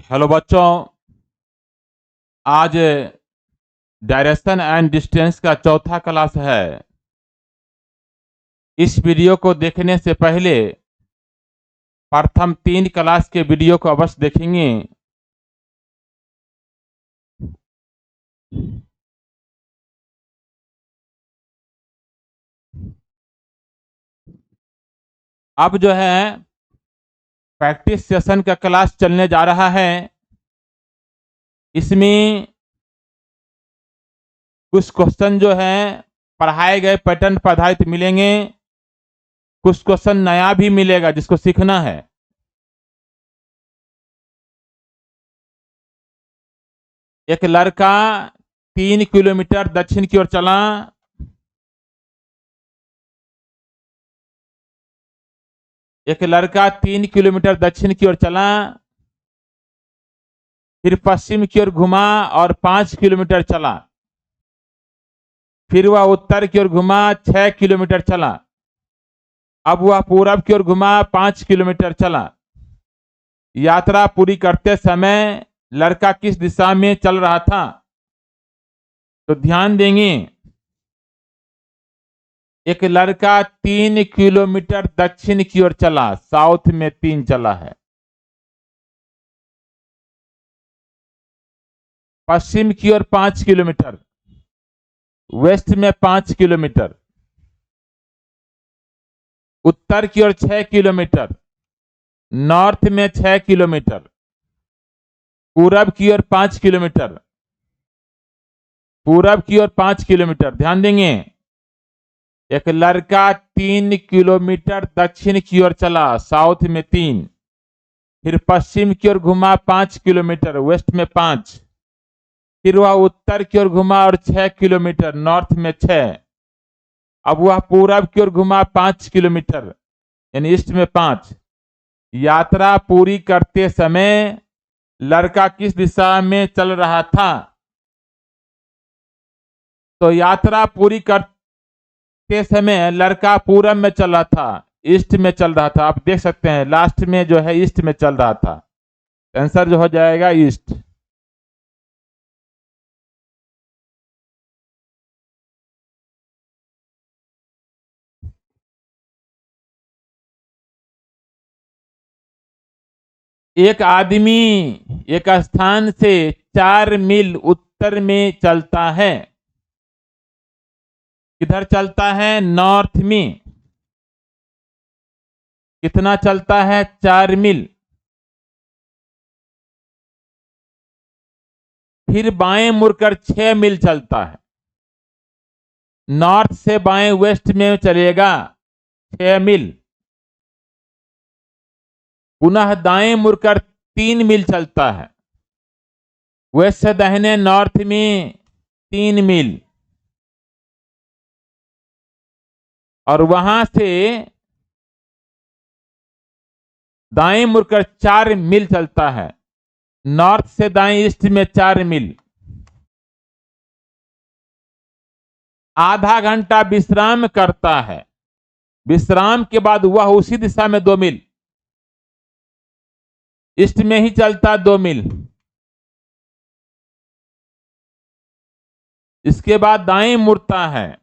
Hello बच्चों, आज direction and distance का चौथा क्लास है। इस वीडियो को देखने से पहले प्रथम 3 क्लास के वीडियो को अवश्य देखेंगे। अब जो है प्रैक्टिस सेशन का क्लास चलने जा रहा है। इसमें कुछ क्वेश्चन जो है पढ़ाए गए पैटर्न पर आधारित मिलेंगे, कुछ क्वेश्चन नया भी मिलेगा जिसको सीखना है। एक लड़का 3 किलोमीटर दक्षिण की ओर चला। एक लड़का 3 किलोमीटर दक्षिण की ओर चला, फिर पश्चिम की ओर घुमा और 5 किलोमीटर चला। फिर वह उत्तर की ओर घुमा, 6 किलोमीटर चला। अब वह पूरब की ओर घुमा, 5 किलोमीटर चला। यात्रा पूरी करते समय लड़का किस दिशा में चल रहा था? तो ध्यान देंगे, एक लड़का 3 किलोमीटर दक्षिण की ओर चला, साउथ में 3 चला है। पश्चिम की ओर 5 किलोमीटर, वेस्ट में 5 किलोमीटर, उत्तर की ओर 6 किलोमीटर, नॉर्थ में 6 किलोमीटर, पूरब की ओर 5 किलोमीटर, पूरब की ओर 5 किलोमीटर। ध्यान देंगे, एक लड़का 3 किलोमीटर दक्षिण की ओर चला, साउथ में 3, फिर पश्चिम की ओर घुमा 5 किलोमीटर, वेस्ट में 5, फिर वह उत्तर की ओर घुमा और 6 किलोमीटर, नॉर्थ में 6। अब वह पूरब की ओर घुमा 5 किलोमीटर, यानी ईस्ट में 5। यात्रा पूरी करते समय लड़का किस दिशा में चल रहा था? तो यात्रा पूरी करते समय लड़का पूरब में चल रहा था, ईस्ट में चल रहा था। आप देख सकते हैं लास्ट में जो है ईस्ट में चल रहा था। आंसर जो हो जाएगा ईस्ट। एक आदमी एक स्थान से 4 मील उत्तर में चलता है। किधर चलता है? नॉर्थ में। कितना चलता है? 4 मील। फिर बाएं मुड़कर 6 मील चलता है। नॉर्थ से बाएं वेस्ट में चलेगा 6 मील। पुनः दाएं मुड़कर 3 मील चलता है। वेस्ट से दाहिने नॉर्थ में 3 मील, और वहां से दाएं मुड़कर 4 मील चलता है। नॉर्थ से दाएं ईस्ट में 4 मील। आधा घंटा विश्राम करता है। विश्राम के बाद वह उसी दिशा में 2 मील, ईस्ट में ही चलता 2 मील। इसके बाद दाएं मुड़ता है,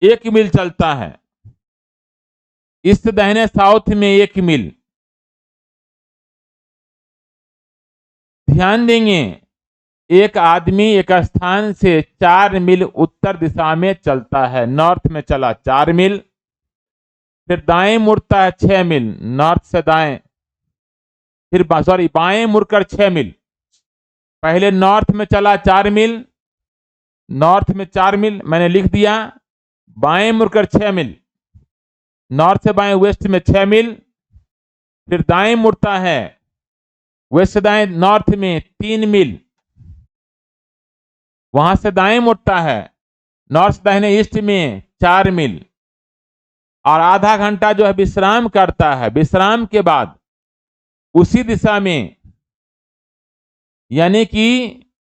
1 मील चलता है। ईस्ट दाहिने साउथ में 1 मील। ध्यान देंगे, एक आदमी एक स्थान से 4 मील उत्तर दिशा में चलता है। नॉर्थ में चला 4 मील, फिर दाएं मुड़ता है 6 मील, नॉर्थ से दाएं। फिर बाएं मुड़कर 6 मील। पहले नॉर्थ में चला 4 मील, नॉर्थ में 4 मील मैंने लिख दिया। बाएं मुड़कर 6 मील, नॉर्थ से बाएं वेस्ट में 6 मील। फिर दाएं मुड़ता है, वेस्ट से दाएं नॉर्थ में 3 मील। वहां से दाएं मुड़ता है, नॉर्थ दाहिने ईस्ट में 4 मील, और आधा घंटा जो है विश्राम करता है। विश्राम के बाद उसी दिशा में, यानी कि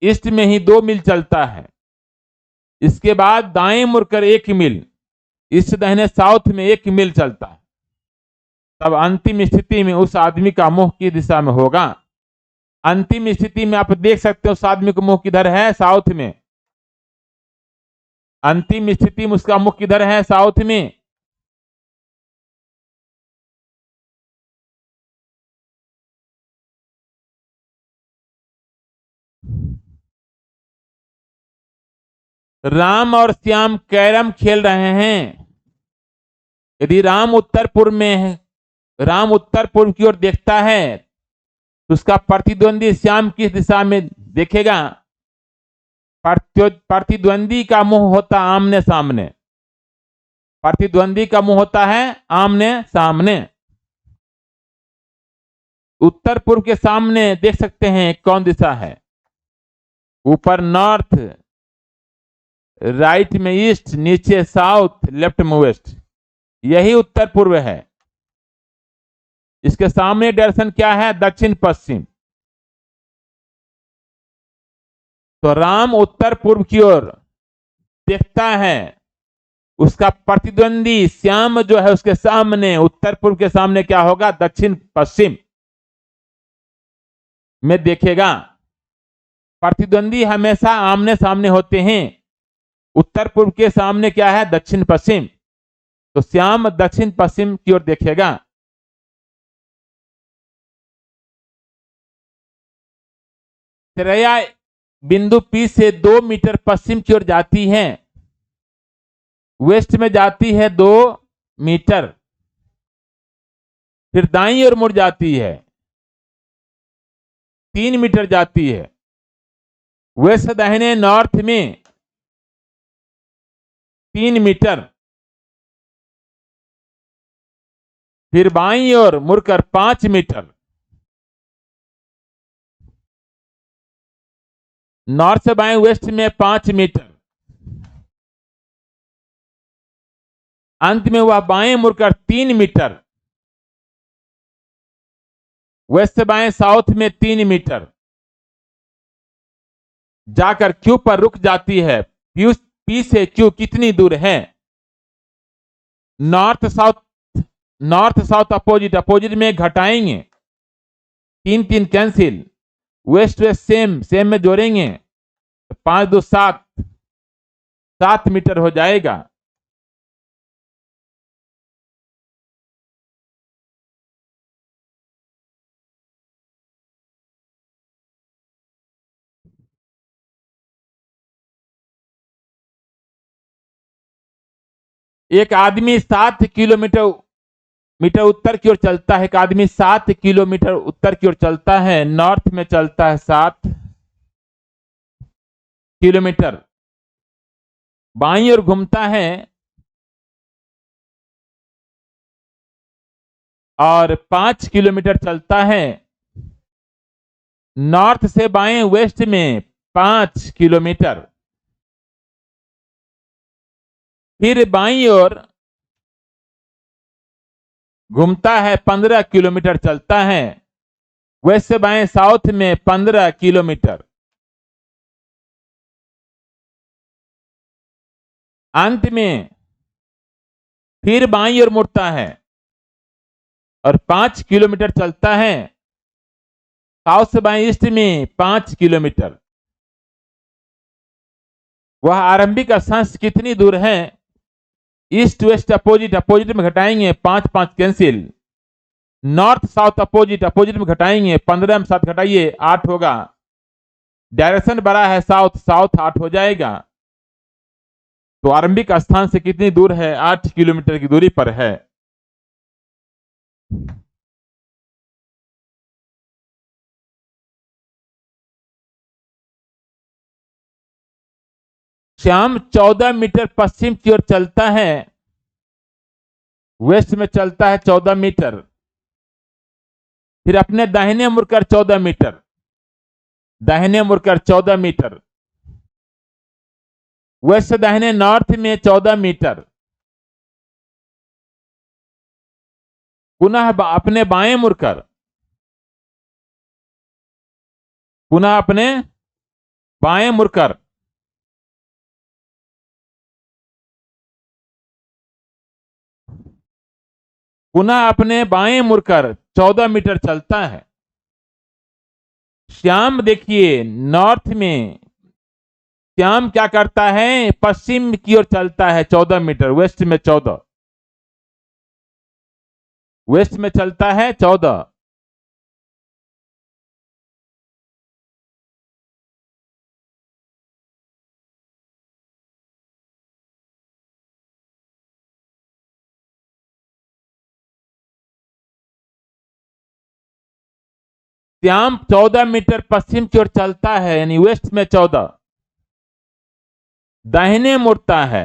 ईस्ट में ही 2 मील चलता है। इसके बाद दाएं मुड़कर 1 मील, ईस्ट दाहिने साउथ में 1 मील चलता है। तब अंतिम स्थिति में उस आदमी का मुंह की दिशा में होगा। अंतिम स्थिति में आप देख सकते हो उस आदमी का मुंह किधर है, साउथ में। अंतिम स्थिति में उसका मुख किधर है, साउथ में। राम और श्याम कैरम खेल रहे हैं। यदि राम उत्तर पूर्व में है, राम उत्तर पूर्व की ओर देखता है, तो उसका प्रतिद्वंदी श्याम किस दिशा में देखेगा? प्रतिद्वंदी का मुंह होता आमने सामने। प्रतिद्वंदी का मुंह होता है आमने सामने। उत्तर पूर्व के सामने देख सकते हैं कौन दिशा है? ऊपर नॉर्थ, राइट में ईस्ट, नीचे साउथ, लेफ्ट में वेस्ट। यही उत्तर पूर्व है। इसके सामने डायरेक्शन क्या है? दक्षिण पश्चिम। तो राम उत्तर पूर्व की ओर देखता है, उसका प्रतिद्वंदी श्याम जो है उसके सामने, उत्तर पूर्व के सामने क्या होगा? दक्षिण पश्चिम में देखेगा। प्रतिद्वंदी हमेशा आमने सामने होते हैं। उत्तर पूर्व के सामने क्या है? दक्षिण पश्चिम। तो श्याम दक्षिण पश्चिम की ओर देखेगा। त्रिया बिंदु P से 2 मीटर पश्चिम की ओर जाती है, वेस्ट में जाती है 2 मीटर, फिर दाईं ओर मुड़ जाती है, 3 मीटर जाती है, वेस्ट दाहिने नॉर्थ में 3 मीटर, फिर बाईं ओर मुड़कर 5 मीटर, नॉर्थ से बाएं वेस्ट में 5 मीटर, अंत में वह बाएं मुड़कर 3 मीटर, वेस्ट से बाएं साउथ में 3 मीटर जाकर क्यू पर रुक जाती है। पी से क्यू कितनी दूर है? नॉर्थ साउथ अपोजिट, अपोजिट में घटाएंगे, 3 3 कैंसिल, वेस्ट वेस्ट सेम, सेम में जोड़ेंगे, 5 2 7, 7 मीटर हो जाएगा। एक आदमी 7 किलोमीटर उत्तर की ओर चलता है। एक आदमी 7 किलोमीटर उत्तर की ओर चलता है, नॉर्थ में चलता है 7 किलोमीटर, बाईं ओर घूमता है और 5 किलोमीटर चलता है, नॉर्थ से बाएं वेस्ट में 5 किलोमीटर, फिर बाईं ओर घूमता है, 15 किलोमीटर चलता है, वेस्ट से बाएं साउथ में 15 किलोमीटर, अंत में फिर बाईं ओर मुड़ता है और 5 किलोमीटर चलता है, साउथ से बाएं ईस्ट में 5 किलोमीटर। वह आरंभिक स्थान से कितनी दूर है? ईस्ट वेस्ट अपोजिट, अपोजिट में घटाएंगे, 5 5 cancel, north south opposite, opposite में घटाएंगे, 15 में 7 घटाइए, 8 होगा। डायरेक्शन बड़ा है साउथ, साउथ 8 हो जाएगा। तो आरंभिक स्थान से कितनी दूर है? 8 किलोमीटर की दूरी पर है। श्याम 14 मीटर पश्चिम की ओर चलता है, वेस्ट में चलता है 14 मीटर, फिर अपने दाहिने मुड़कर 14 मीटर, दाहिने मुड़कर 14 मीटर, वेस्ट से दाहिने नॉर्थ में 14 मीटर, पुनः अपने बाएं मुड़कर, पुनः अपने बाएं मुड़कर पुनः अपने बाएं मुड़कर 14 मीटर चलता है, श्याम देखिए नॉर्थ में श्याम क्या करता है, पश्चिम की ओर चलता है 14 मीटर, वेस्ट में 14, वेस्ट में चलता है 14। श्याम 14 मीटर पश्चिम की ओर चलता है, यानी वेस्ट में 14, दाहिने मुड़ता है,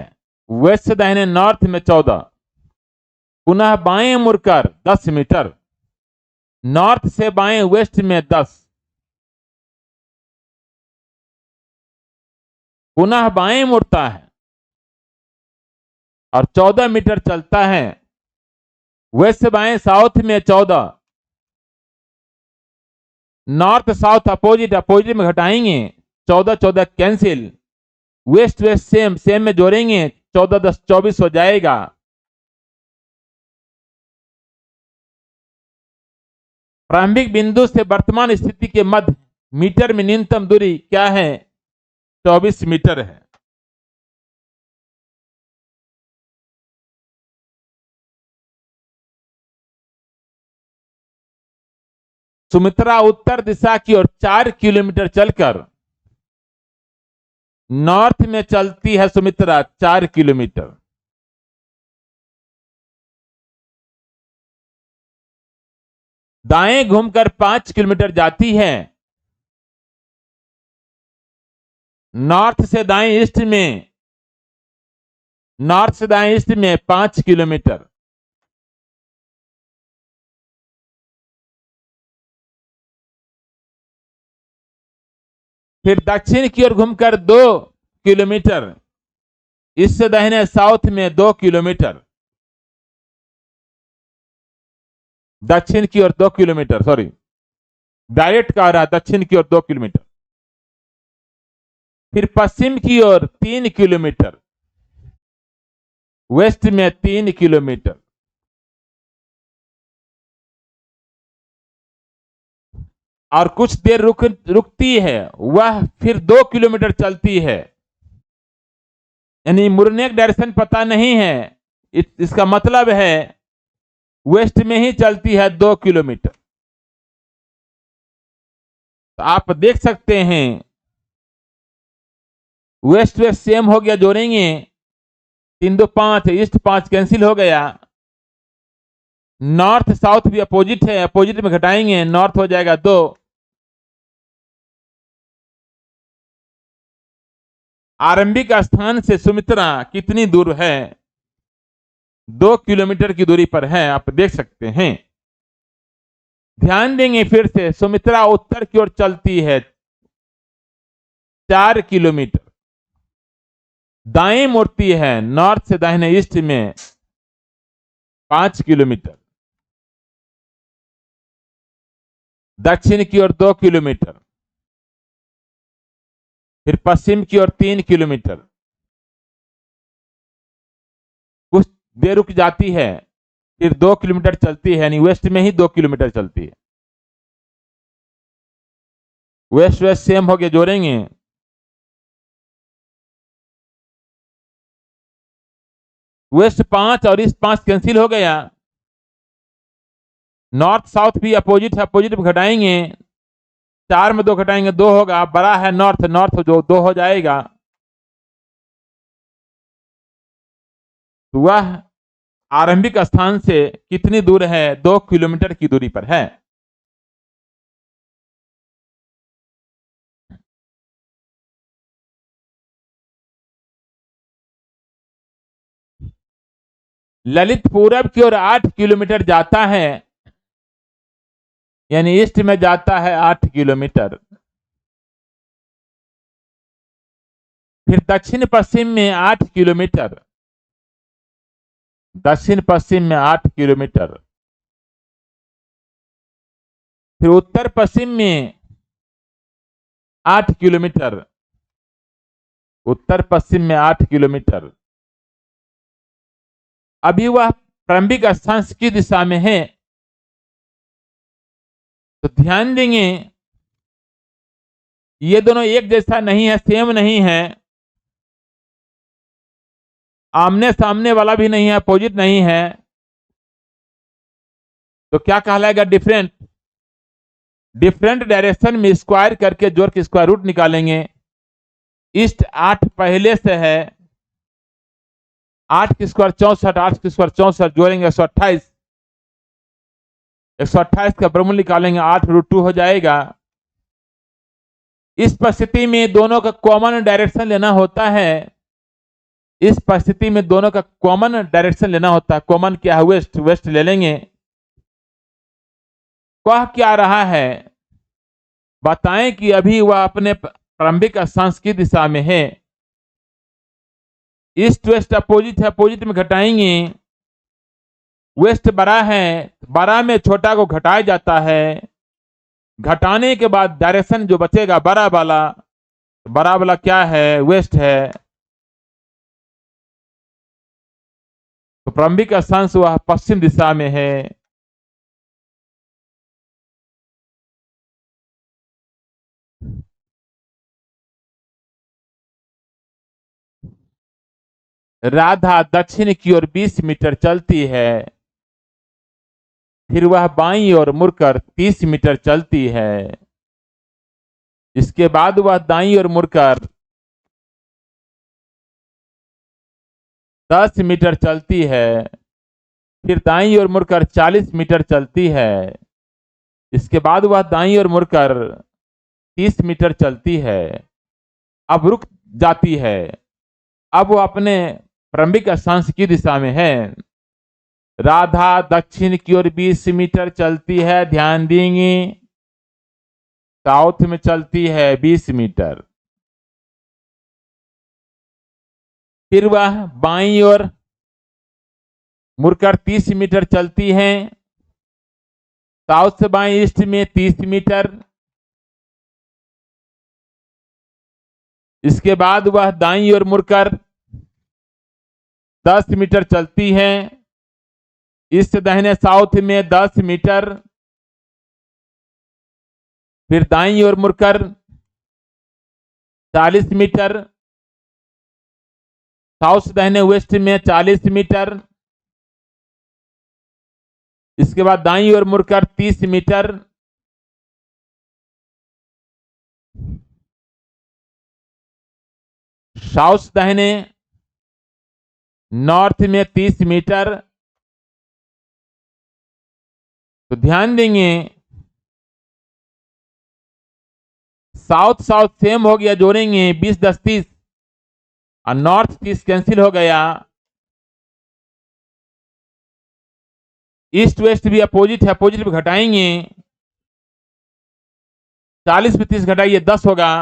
वेस्ट से दाहिने नॉर्थ में 14, पुनः बाएं मुड़कर 10 मीटर, नॉर्थ से बाएं वेस्ट में 10, पुनः बाएं मुड़ता है और 14 मीटर चलता है, वेस्ट से बाएं साउथ में 14, नॉर्थ साउथ अपोजिट, अपोजिट में घटाएंगे 14 14 कैंसिल, वेस्ट वेस्ट सेम, सेम में जोड़ेंगे 14 10 24 हो जाएगा। प्रारंभिक बिंदु से वर्तमान स्थिति के मध्य मीटर में न्यूनतम दूरी क्या है, 24 मीटर है। सुमित्रा उत्तर दिशा की ओर 4 किलोमीटर चलकर नॉर्थ में चलती है। सुमित्रा 4 किलोमीटर, दाएं घूमकर 5 किलोमीटर जाती है, नॉर्थ से दाएं ईस्ट में, नॉर्थ से दाएं ईस्ट में 5 किलोमीटर, फिर दक्षिण की ओर घूमकर 2 किलोमीटर, इससे दाहिने साउथ में 2 किलोमीटर, दक्षिण की ओर 2 किलोमीटर, सॉरी डायरेक्ट कह रहा, दक्षिण की ओर 2 किलोमीटर, फिर पश्चिम की ओर 3 किलोमीटर, वेस्ट में 3 किलोमीटर, और कुछ देर रुकती है, वह फिर 2 किलोमीटर चलती है, यानी मुड़ने का डायरेक्शन पता नहीं है, इसका मतलब है वेस्ट में ही चलती है 2 किलोमीटर। तो आप देख सकते हैं वेस्ट वेस्ट सेम हो गया, जोड़ेंगे 3 2 5, ईस्ट 5 कैंसिल हो गया, नॉर्थ साउथ भी अपोजिट है, अपोजिट में घटाएंगे नॉर्थ हो जाएगा 2, आरंभिक स्थान से सुमित्रा कितनी दूर है, 2 किलोमीटर की दूरी पर है, आप देख सकते हैं। ध्यान देंगे फिर से, सुमित्रा उत्तर की ओर चलती है 4 किलोमीटर, दाएं मुड़ती है नॉर्थ से दाहिने ईस्ट में 5 किलोमीटर, दक्षिण की ओर 2 किलोमीटर, फिर पश्चिम की ओर 3 किलोमीटर, कुछ देर रुक जाती है, फिर 2 किलोमीटर चलती है, यानी वेस्ट में ही 2 किलोमीटर चलती है, वेस्ट वेस्ट सेम हो गया, जोड़ेंगे वेस्ट 5 और ईस्ट 5 कैंसिल हो गया, नॉर्थ साउथ भी अपोजिट है, अपोजिट में घटाएंगे 4 में 2 घटाएंगे 2 होगा, बड़ा है नॉर्थ, नॉर्थ जो 2 हो जाएगा, तो वह आरंभिक स्थान से कितनी दूर है, 2 किलोमीटर की दूरी पर है। ललित पूरब की ओर 8 किलोमीटर जाता है, यानी ईस्ट में जाता है 8 किलोमीटर, फिर दक्षिण पश्चिम में 8 किलोमीटर, दक्षिण पश्चिम में 8 किलोमीटर, फिर उत्तर पश्चिम में 8 किलोमीटर, उत्तर पश्चिम में 8 किलोमीटर। अभी वह प्रारंभिक स्थान की दिशा में है, तो ध्यान देंगे ये दोनों एक जैसा नहीं है, सेम नहीं है, आमने सामने वाला भी नहीं है, अपोजिट नहीं है, तो क्या कहलाएगा? डिफरेंट। डिफरेंट डायरेक्शन में स्क्वायर करके जोड़ के स्क्वायर रूट निकालेंगे। ईस्ट 8 पहले से है, 8 की स्क्वायर 64, 8 की स्क्वायर 64, जोड़ेंगे 128, 128 का वर्गमूल निकालेंगे, 8√2 हो जाएगा। इस परिस्थिति में दोनों का कॉमन डायरेक्शन लेना होता है। इस परिस्थिति में दोनों का कॉमन डायरेक्शन लेना होता है। कॉमन क्या है? वेस्ट। वेस्ट ले लेंगे। कह क्या रहा है? बताएं कि अभी वह अपने प्रारंभिक अक्षांश की दिशा में है। ईस्ट वेस्ट अपोजिट है, अपोजिट में घटाएंगे। वेस्ट बड़ा है, बड़ा में छोटा को घटाया जाता है। घटाने के बाद डायरेक्शन जो बचेगा बड़ा वाला क्या है? वेस्ट है। तो प्रारंभिक अक्षांश वह पश्चिम दिशा में है। राधा दक्षिण की ओर 20 मीटर चलती है, फिर वह बाईं ओर मुड़कर 30 मीटर चलती है। इसके बाद वह दाईं ओर मुड़कर 10 मीटर चलती है, फिर दाईं ओर मुड़कर 40 मीटर चलती है। इसके बाद वह दाईं ओर मुड़कर 30 मीटर चलती है। अब रुक जाती है। अब वो अपने प्रारंभिक अक्षांश की दिशा में है। राधा दक्षिण की ओर 20 मीटर चलती है, ध्यान देंगे। साउथ में चलती है 20 मीटर। फिर वह बाईं ओर मुड़कर 30 मीटर चलती है। साउथ से बाईं ईस्ट में 30 मीटर। इसके बाद वह दाईं ओर मुड़कर 10 मीटर चलती है। ईस्ट दाहिने साउथ में 10 मीटर। फिर दाईं ओर मुड़कर 40 मीटर। साउथ दाहिने वेस्ट में 40 मीटर। इसके बाद दाईं ओर मुड़कर 30 मीटर। साउथ दाहिने नॉर्थ में 30 मीटर। तो ध्यान देंगे, साउथ साउथ सेम हो गया, जोड़ेंगे 20 10 30 और नॉर्थ 30 कैंसिल हो गया। ईस्ट वेस्ट भी अपोजिट है, अपोजिट भी घटाएंगे। 40 में 30 घटाइए 10 होगा।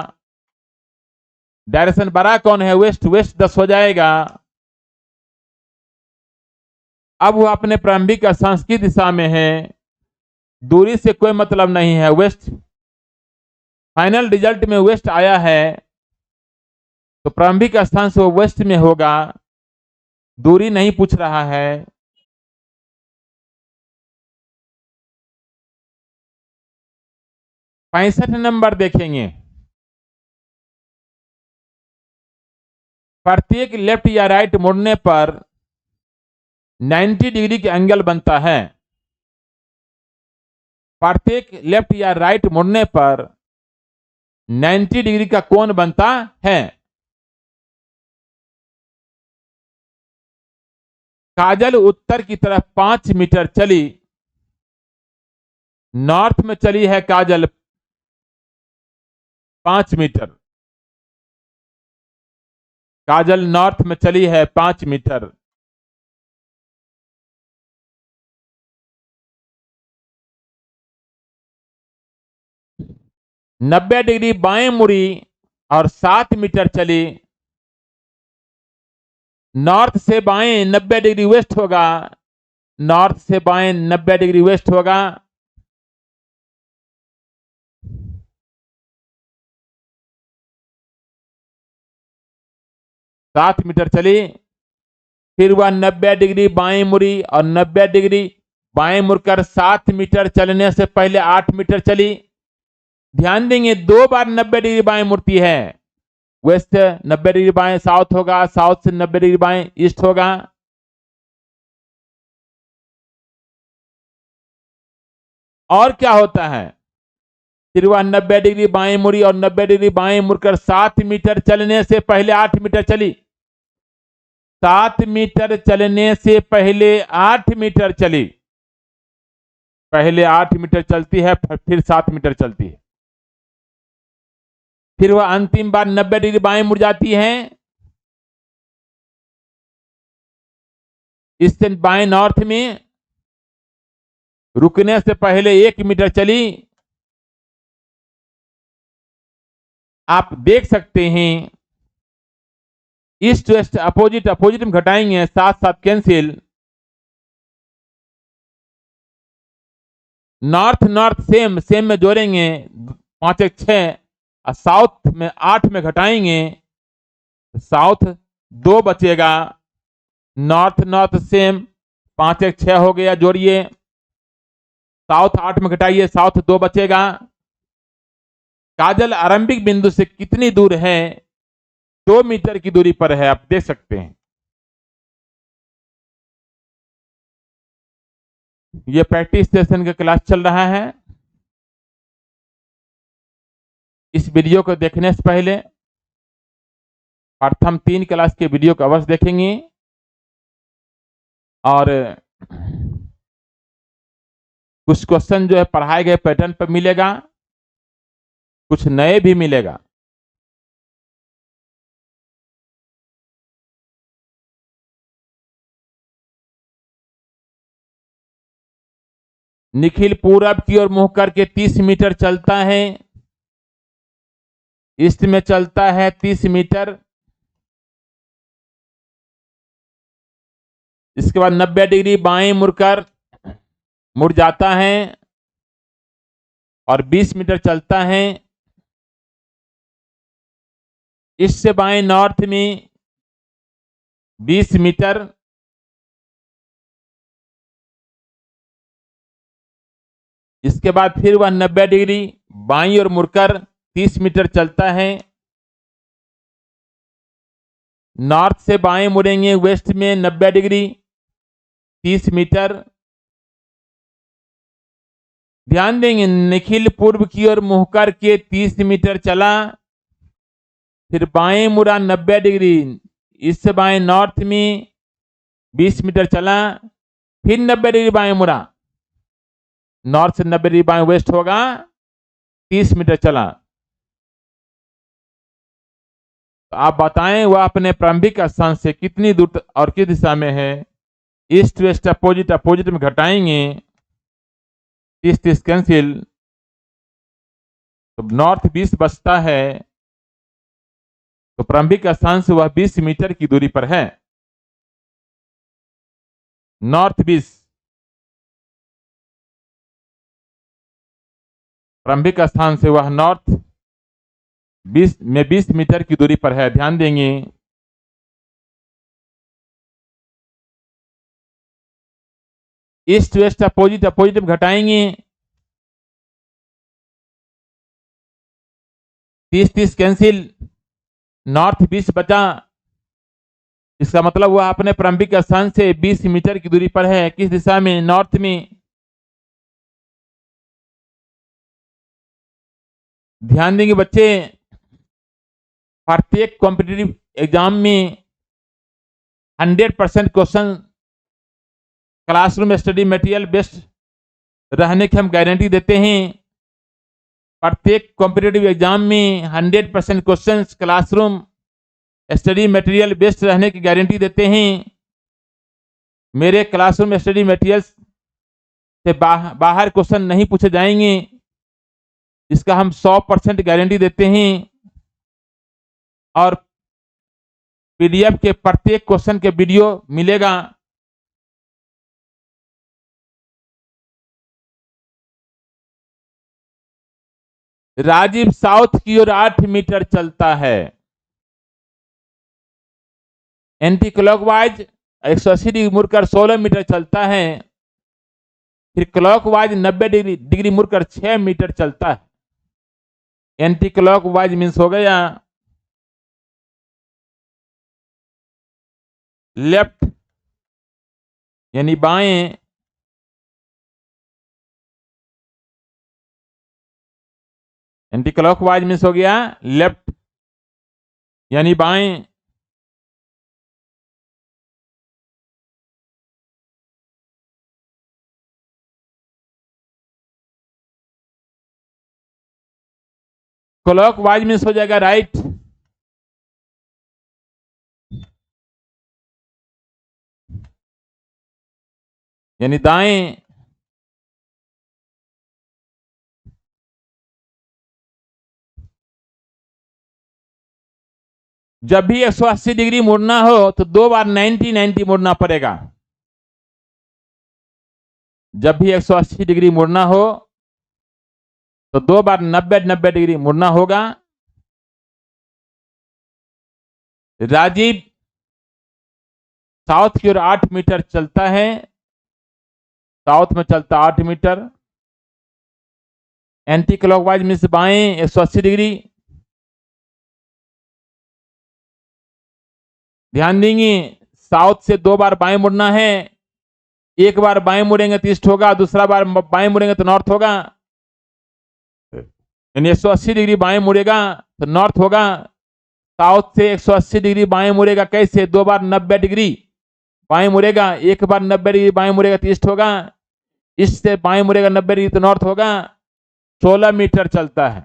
डायरेक्शन बड़ा कौन है? वेस्ट। वेस्ट 10 हो जाएगा। अब वो अपने प्रारंभिक अक्षांश की दिशा में है, दूरी से कोई मतलब नहीं है। वेस्ट फाइनल रिजल्ट में वेस्ट आया है, तो प्रारंभिक अक्षांश वो वेस्ट में होगा, दूरी नहीं पूछ रहा है। पैंसठ नंबर देखेंगे। प्रत्येक लेफ्ट या राइट मुड़ने पर 90 डिग्री के एंगल बनता है। प्रत्येक लेफ्ट या राइट मुड़ने पर 90 डिग्री का कोण बनता है। काजल उत्तर की तरफ 5 मीटर चली। नॉर्थ में चली है काजल 5 मीटर। काजल नॉर्थ में चली है 5 मीटर। नब्बे डिग्री बाएं मुड़ी और 7 मीटर चली। नॉर्थ से बाएं 90 डिग्री वेस्ट होगा। नॉर्थ से बाएं 90 डिग्री वेस्ट होगा। सात मीटर चली। फिर वह 90 डिग्री बाएं मुड़ी और 90 डिग्री बाएं मुड़कर 7 मीटर चलने से पहले 8 मीटर चली। ध्यान देंगे 2 बार 90 डिग्री बाएं मुड़ती है। वेस्ट 90 डिग्री बाएं साउथ होगा, साउथ से 90 डिग्री बाएं ईस्ट होगा। और क्या होता है, फिर वह 90 डिग्री बाएं मुड़ी और 90 डिग्री बाएं मुड़कर 7 मीटर चलने से पहले 8 मीटर चली। 7 मीटर चलने से पहले 8 मीटर चली। पहले 8 मीटर चलती है, फिर 7 मीटर चलती है। फिर वह अंतिम बार 90 डिग्री बाएं मुड़ जाती है। इससे बाएं नॉर्थ में रुकने से पहले 1 मीटर चली। आप देख सकते हैं ईस्ट वेस्ट अपोजिट अपोजिट में घटाएंगे, साथ साथ cancel. North north same same में जोड़ेंगे, 5 1 6, और साउथ में 8 में घटाएंगे, साउथ 2 बचेगा। नॉर्थ नॉर्थ सेम 5 1 6 हो गया, जोड़िए। साउथ 8 में घटाइए, साउथ 2 बचेगा। काजल आरंभिक बिंदु से कितनी दूर है? 2 मीटर की दूरी पर है, आप देख सकते हैं। ये प्रैक्टिस सेशन का क्लास चल रहा है। इस वीडियो को देखने से पहले प्रथम 3 क्लास के वीडियो को अवश्य देखेंगे और कुछ क्वेश्चन जो है पढ़ाए गए पैटर्न पर मिलेगा, कुछ नए भी मिलेगा। निखिल पूरब की ओर मुंह करके 30 मीटर चलता है, ईस्ट में चलता है 30 मीटर। इसके बाद 90 डिग्री बाएं मुड़कर मुड़ जाता है और 20 मीटर चलता है। ईस्ट से बाएं नॉर्थ में 20 मीटर। इसके बाद फिर वह 90 डिग्री बाईं ओर मुड़कर 30 मीटर चलता है। नॉर्थ से बाएं मुड़ेंगे, वेस्ट में 90 डिग्री 30 मीटर। ध्यान देंगे निखिल पूर्व की ओर मुंह करके 30 मीटर चला, फिर बाएं मुड़ा 90 डिग्री, इससे बाएं नॉर्थ में 20 मीटर चला, फिर 90 डिग्री बाएं मुड़ा, नॉर्थ से 90 डिग्री बाएं वेस्ट होगा, 30 मीटर चला। तो आप बताएं वह अपने प्रारंभिक स्थान से कितनी दूर और किस दिशा में है। ईस्ट वेस्ट अपोजिट अपोजिट में घटाएंगे, 30 30 कैंसिल, तो नॉर्थ 20 बचता है। तो प्रारंभिक स्थान से वह 20 मीटर की दूरी पर है। नॉर्थ 20, प्रारंभिक स्थान से वह नॉर्थ 20 मीटर की दूरी पर है। ध्यान देंगे ईस्ट वेस्ट अपोजिट अपोजिट में घटाएंगे, 30 30 कैंसिल, नॉर्थ 20 बचा। इसका मतलब वह अपने प्रारंभिक स्थान से 20 मीटर की दूरी पर है। किस दिशा में? नॉर्थ में। ध्यान देंगे बच्चे, प्रत्येक कॉम्पिटिटिव एग्जाम में 100% question classroom study material based रहने की हम गारंटी देते हैं। प्रत्येक कॉम्पिटिटिव एग्जाम में 100% questions classroom study material based रहने की गारंटी देते हैं। मेरे क्लासरूम स्टडी मटेरियल्स से बाहर क्वेश्चन नहीं पूछे जाएंगे, इसका हम 100% गारंटी देते हैं। और पीडीएफ के प्रत्येक क्वेश्चन के वीडियो मिलेगा। राजीव साउथ की ओर 8 मीटर चलता है, एंटी क्लॉकवाइज 180 डिग्री मुड़कर 16 मीटर चलता है, फिर क्लॉकवाइज 90 डिग्री मुड़कर 6 मीटर चलता है। एंटी क्लॉकवाइज मीन्स हो गया लेफ्ट यानी बाएं, एंटी क्लॉकवाइज मीन्स हो गया लेफ्ट यानी बाएं। क्लॉकवाइज मीन्स हो जाएगा राइट, यानी दाएं। जब भी 180 डिग्री मुड़ना हो तो 2 बार 90-90 मुड़ना पड़ेगा। जब भी 180 डिग्री मुड़ना हो तो 2 बार 90-90 डिग्री मुड़ना होगा। राजीव साउथ की ओर 8 मीटर चलता है, साउथ में चलता 8 मीटर। एंटी क्लॉकवाइज मीन्स बाएं 180 डिग्री। ध्यान देंगे साउथ से 2 बार बाएं मुड़ना है, एक बार बाएं मुड़ेंगे तो ईस्ट होगा, दूसरा बार बाएं मुड़ेंगे तो नॉर्थ होगा। यानी 180 डिग्री बाएं मुड़ेगा तो नॉर्थ होगा। साउथ से 180 डिग्री बाएं मुड़ेगा कैसे? 2 बार 90 डिग्री बाएं मुड़ेगा, एक बार 90 डिग्री बाएं मुड़ेगा तो ईस्ट होगा, ईस्ट से बाएं मुड़ेगा 90 डिग्री तो नॉर्थ होगा। 16 मीटर चलता है।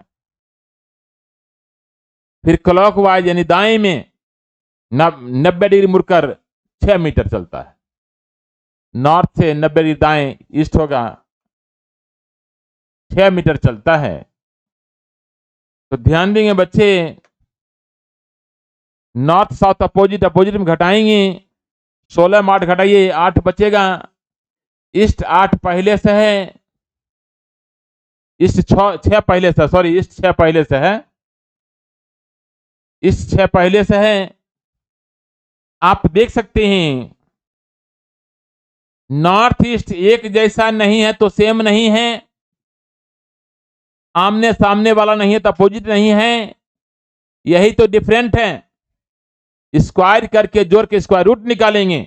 फिर क्लॉकवाइज यानी दाएं में 90 डिग्री मुड़कर 6 मीटर चलता है। नॉर्थ से 90 डिग्री दाएं ईस्ट होगा, 6 मीटर चलता है। तो ध्यान देंगे बच्चे, नॉर्थ साउथ अपोजिट, अपोजिट में घटाएंगे, 16 में 8 घटाइए 8 बचेगा। ईस्ट 8 पहले से है, ईस्ट 6 पहले से, सॉरी ईस्ट 6 पहले से है, ईस्ट 6 पहले से है। आप देख सकते हैं नॉर्थ ईस्ट एक जैसा नहीं है तो सेम नहीं है, आमने सामने वाला नहीं है तो अपोजिट नहीं है, यही तो डिफरेंट है। स्क्वायर करके जोड़ के स्क्वायर रूट निकालेंगे।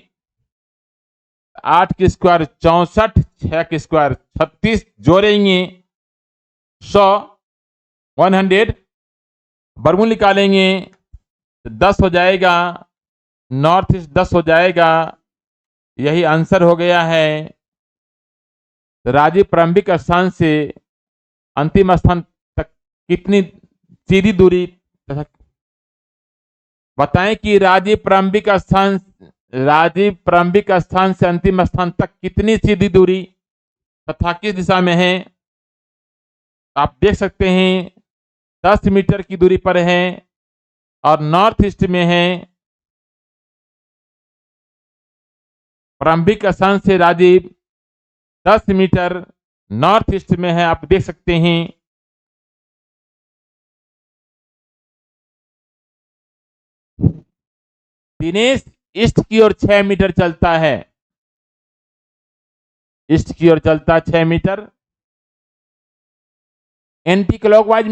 8 की स्क्वायर 64, 6 की स्क्वायर 36, जोड़ेंगे 100, 100, वर्गमूल निकालेंगे 10 हो जाएगा, नॉर्थ ईस्ट 10 हो जाएगा। यही आंसर हो गया है। राजीव प्रारंभिक स्थान से अंतिम स्थान तक कितनी सीधी दूरी, बताएं कि राजीव प्रारंभिक स्थान से अंतिम स्थान तक कितनी सीधी दूरी तथा किस दिशा में है। आप देख सकते हैं 10 मीटर की दूरी पर है और नॉर्थ ईस्ट में है। प्रारंभिक स्थान से राजीव 10 मीटर नॉर्थ ईस्ट में है, आप देख सकते हैं। दिनेश ईस्ट की ओर 6 मीटर चलता है, ईस्ट की ओर चलता 6 मीटर। एंटी क्लॉकवाइज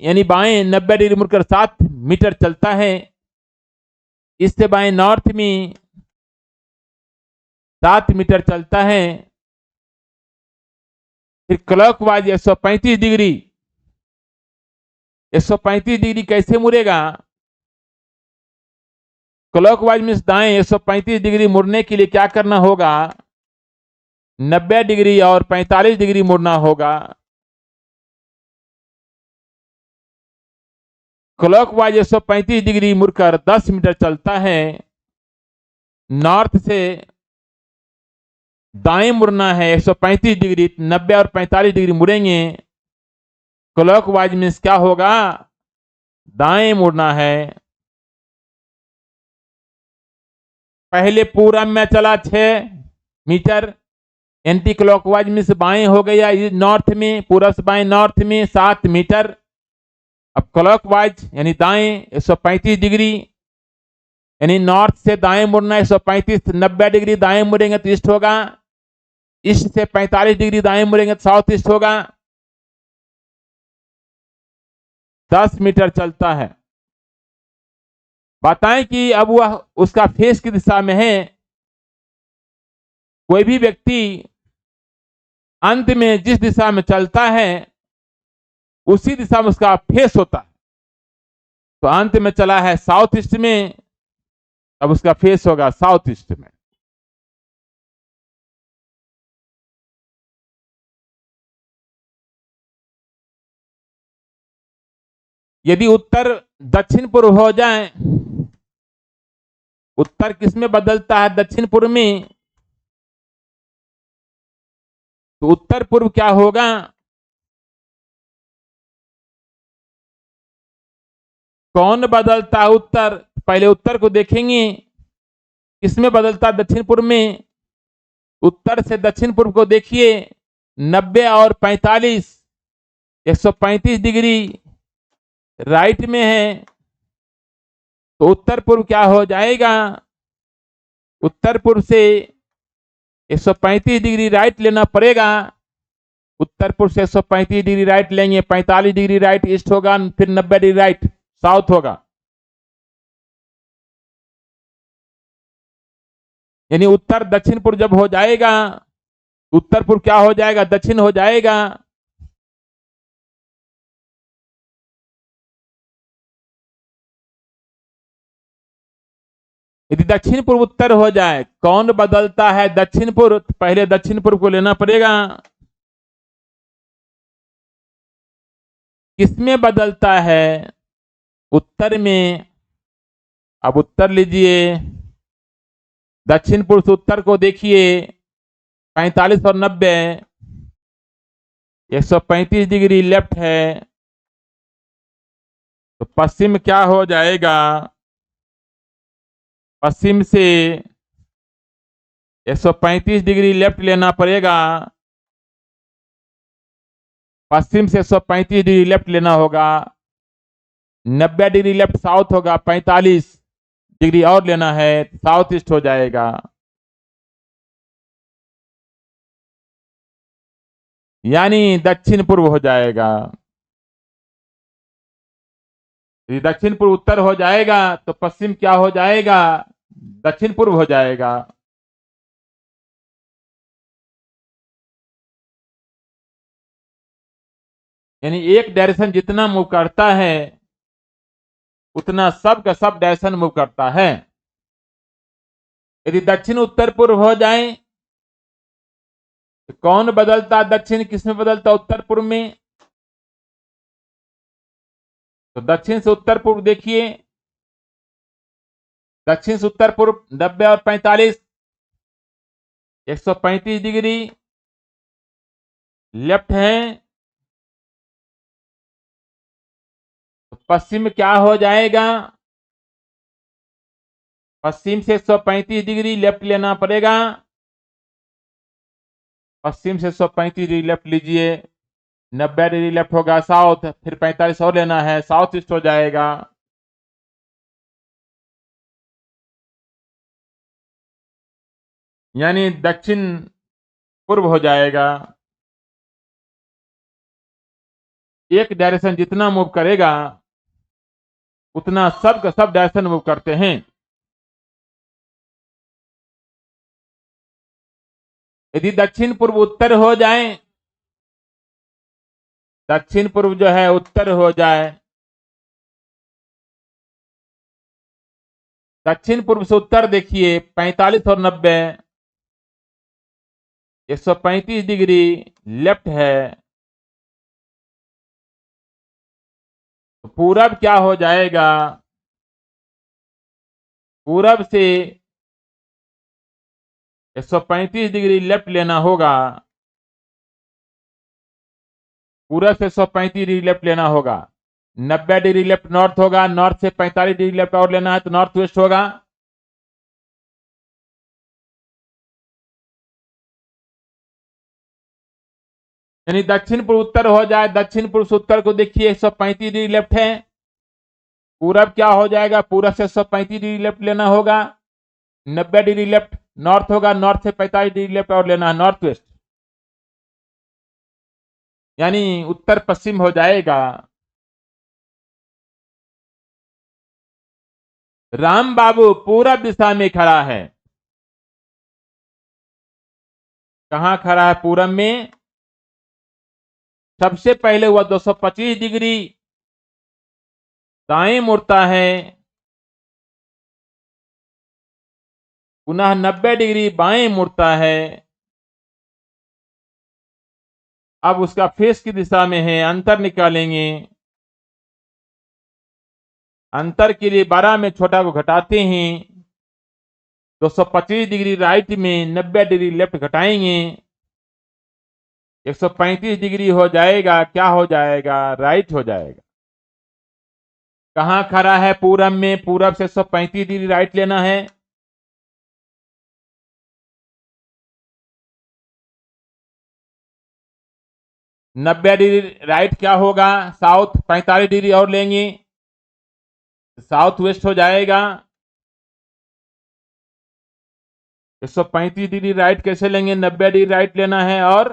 यानी बाएं 90 डिग्री मुड़कर 7 मीटर चलता है। इससे बाएं नॉर्थ में 7 मीटर चलता है। फिर क्लॉकवाइज 135 डिग्री, 135 डिग्री कैसे मुड़ेगा? क्लॉकवाइज मीन्स दाएं 135 डिग्री मुड़ने के लिए क्या करना होगा? 90 डिग्री और 45 डिग्री मुड़ना होगा। क्लॉकवाइज 135 डिग्री मुड़कर 10 मीटर चलता है। नॉर्थ से दाएं मुड़ना है 135 डिग्री, 90 और 45 डिग्री मुड़ेंगे। क्लॉकवाइज मीन्स क्या होगा? दाएं मुड़ना है। पहले पूरब में चला 6 मीटर, एंटी क्लॉकवाइज मीन्स बाएं हो गया नॉर्थ में, पूरब से बाएं नॉर्थ में 7 मीटर। अब क्लॉकवाइज यानी दाएं 135 डिग्री, यानी नॉर्थ से दाएं मुड़ना 135, 90 डिग्री दाएं मुड़ेंगे तो ईस्ट होगा, ईस्ट से 45 डिग्री दाएं मुड़ेंगे तो साउथ ईस्ट होगा। 10 मीटर चलता है। बताएं कि अब वह उसका फेस की दिशा में है। कोई भी व्यक्ति अंत में जिस दिशा में चलता है उसी दिशा में उसका फेस होता है। तो अंत में चला है साउथ ईस्ट में, अब उसका फेस होगा साउथ ईस्ट में। यदि उत्तर दक्षिण पूर्व हो जाए, उत्तर किस में बदलता है? दक्षिण पूर्व में। तो उत्तर पूर्व क्या होगा? कौन बदलता है उत्तर? पहले उत्तर को देखेंगे किसमें बदलता है? दक्षिण पूर्व में। उत्तर से दक्षिण पूर्व को देखिए, 90 और 45, 135 डिग्री राइट में है। तो उत्तर पूर्व क्या हो जाएगा? उत्तर पूर्व से 135 डिग्री राइट लेना पड़ेगा। उत्तर पूर्व से 135 डिग्री राइट लेंगे, 45 डिग्री राइट ईस्ट होगा, फिर 90 डिग्री राइट साउथ होगा। यानी उत्तर दक्षिण पूर्व जब हो जाएगा, उत्तर पूर्व क्या हो जाएगा? दक्षिण हो जाएगा। यदि दक्षिण पूर्व उत्तर हो जाए, कौन बदलता है? दक्षिण पूर्व। पहले दक्षिण पूर्व को लेना पड़ेगा। किसमें बदलता है? उत्तर में। अब उत्तर लीजिए, दक्षिण पूर्व से उत्तर को देखिए, 45 और 90, 135 डिग्री लेफ्ट है। तो पश्चिम क्या हो जाएगा? पश्चिम से 135 डिग्री लेफ्ट लेना पड़ेगा। पश्चिम से 135 डिग्री लेफ्ट लेना होगा, 90 डिग्री लेफ्ट साउथ होगा, 45 डिग्री और लेना है, साउथ ईस्ट हो जाएगा। यानी दक्षिण पूर्व हो जाएगा। यदि दक्षिण पूर्व उत्तर हो जाएगा तो पश्चिम क्या हो जाएगा? दक्षिण पूर्व हो जाएगा। यानी एक डायरेक्शन जितना मूव करता है उतना सब का सब डायरेक्शन मूव करता है। यदि दक्षिण उत्तर पूर्व हो जाए तो कौन बदलता? दक्षिण किसमें बदलता? उत्तर पूर्व में। तो दक्षिण से उत्तर पूर्व देखिए, दक्षिण से उत्तर पूर्व 90 और 45, 135 डिग्री लेफ्ट है। तो पश्चिम क्या हो जाएगा? पश्चिम से 135 डिग्री लेफ्ट लेना पड़ेगा। पश्चिम से 135 डिग्री लेफ्ट लीजिए, 90 डिग्री लेफ्ट होगा साउथ, फिर 45 और लेना है, साउथ ईस्ट हो जाएगा। यानी दक्षिण पूर्व हो जाएगा। एक डायरेक्शन जितना मूव करेगा उतना सब का सब डायरेक्शन मूव करते हैं। यदि दक्षिण पूर्व उत्तर हो जाए, दक्षिण पूर्व जो है उत्तर हो जाए, दक्षिण पूर्व से उत्तर देखिए, 45 और 90, 135 डिग्री लेफ्ट है। तो पूरब क्या हो जाएगा? पूरब से 135 डिग्री लेफ्ट लेना होगा, पूरब से 135 डिग्री लेफ्ट लेना होगा, 90 डिग्री लेफ्ट नॉर्थ होगा, नॉर्थ से 45 डिग्री लेफ्ट और लेना है तो नॉर्थ वेस्ट होगा। यानी दक्षिण पूर्व उत्तर हो जाए, दक्षिण पूर्व से उत्तर को देखिए, 135 डिग्री लेफ्ट है। पूरब क्या हो जाएगा? पूरब से 135 डिग्री लेफ्ट लेना होगा, 90 डिग्री लेफ्ट नॉर्थ होगा, नॉर्थ से 45 डिग्री लेफ्ट और लेना है, नॉर्थ वेस्ट। यानी उत्तर पश्चिम हो जाएगा। राम बाबू पूरब दिशा में खड़ा है। कहां खड़ा है पूरब में? सबसे पहले वह 225 डिग्री दाएं मुड़ता है, पुनः 90 डिग्री बाएं मुड़ता है। अब उसका फेस की दिशा में है, अंतर निकालेंगे। अंतर के लिए 12 में छोटा को घटाते हैं, 225 डिग्री राइट में 90 डिग्री लेफ्ट घटाएंगे, 135 डिग्री हो जाएगा। क्या हो जाएगा? राइट हो जाएगा। कहां खड़ा है पूरब में? पूरब से 135 डिग्री राइट लेना है। नब्बे डिग्री राइट क्या होगा? साउथ। 45 डिग्री और लेंगे, साउथ वेस्ट हो जाएगा। 135 डिग्री राइट कैसे लेंगे? 90 डिग्री राइट लेना है और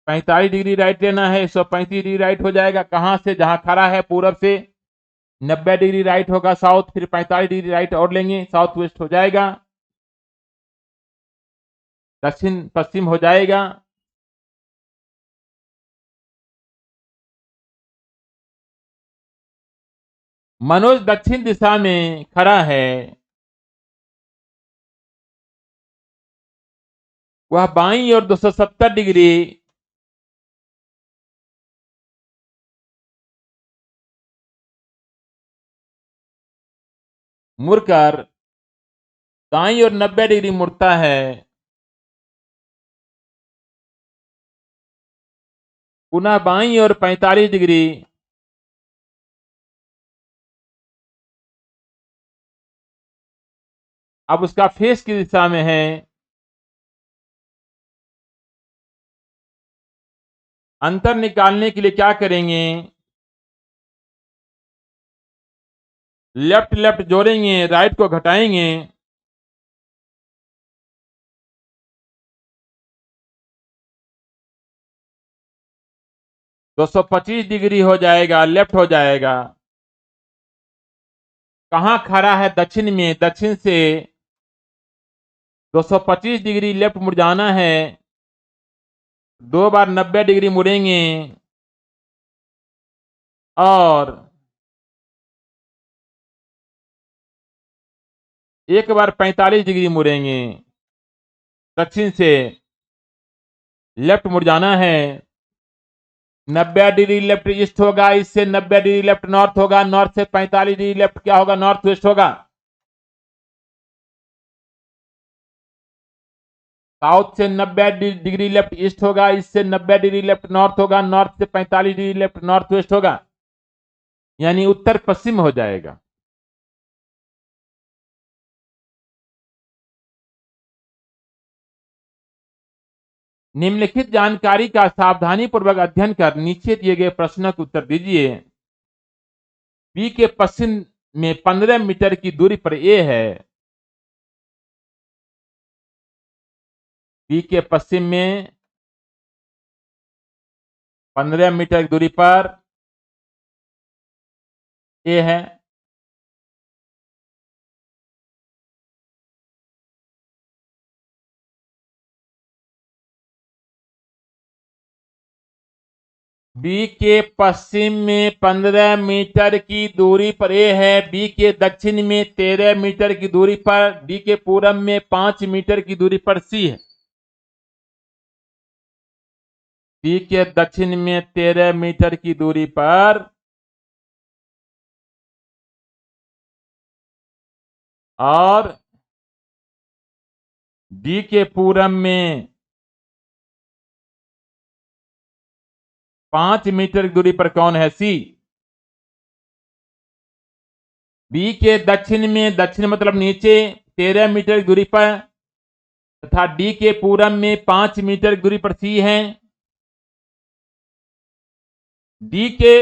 45 डिग्री राइट लेना है, 135 डिग्री राइट हो जाएगा। कहां से? जहां खड़ा है पूरब से 90 डिग्री राइट होगा साउथ, फिर 45 डिग्री राइट और लेंगे, साउथ वेस्ट हो जाएगा, दक्षिण पश्चिम हो जाएगा। मनोज दक्षिण दिशा में खड़ा है, वह बाईं और 270 डिग्री मुड़कर दाईं और 90 डिग्री मुड़ता है, पुनः बाईं और 45 डिग्री अब उसका फेस की दिशा में है। अंतर निकालने के लिए क्या करेंगे? लेफ्ट लेफ्ट जोड़ेंगे, राइट को घटाएंगे, दो 225 डिग्री हो जाएगा, लेफ्ट हो जाएगा। कहां खड़ा है? दक्षिण में। दक्षिण से 225 डिग्री लेफ्ट मुड़ जाना है, दो बार 90 डिग्री मुड़ेंगे और एक बार 45 डिग्री मुड़ेंगे। दक्षिण से लेफ्ट मुड़ जाना है, 90 डिग्री लेफ्ट ईस्ट होगा, इससे 90 डिग्री लेफ्ट नॉर्थ होगा, नॉर्थ से 45 डिग्री लेफ्ट क्या होगा? नॉर्थ वेस्ट होगा। साउथ से 90 डिग्री लेफ्ट ईस्ट होगा, इससे 90 डिग्री लेफ्ट नॉर्थ होगा, नॉर्थ से 45 डिग्री लेफ्ट नॉर्थ वेस्ट होगा, यानी उत्तर पश्चिम हो जाएगा। निम्नलिखित जानकारी का सावधानी पूर्वक अध्ययन कर नीचे दिए गए प्रश्नों के उत्तर दीजिए। बी के पश्चिम में 15 मीटर की दूरी पर ए है। बी के पश्चिम में 15 मीटर की दूरी पर ए है। बी के पश्चिम में 15 मीटर की दूरी पर ए है। बी के दक्षिण में 13 मीटर की दूरी पर, बी के पूरब में 5 मीटर की दूरी पर सी है। बी के दक्षिण में 13 मीटर की दूरी पर और डी के पूरब में 5 मीटर की दूरी पर कौन है? सी। बी के दक्षिण में, दक्षिण मतलब नीचे, 13 मीटर की दूरी पर तथा डी के पूरब में 5 मीटर की दूरी पर सी है। डी के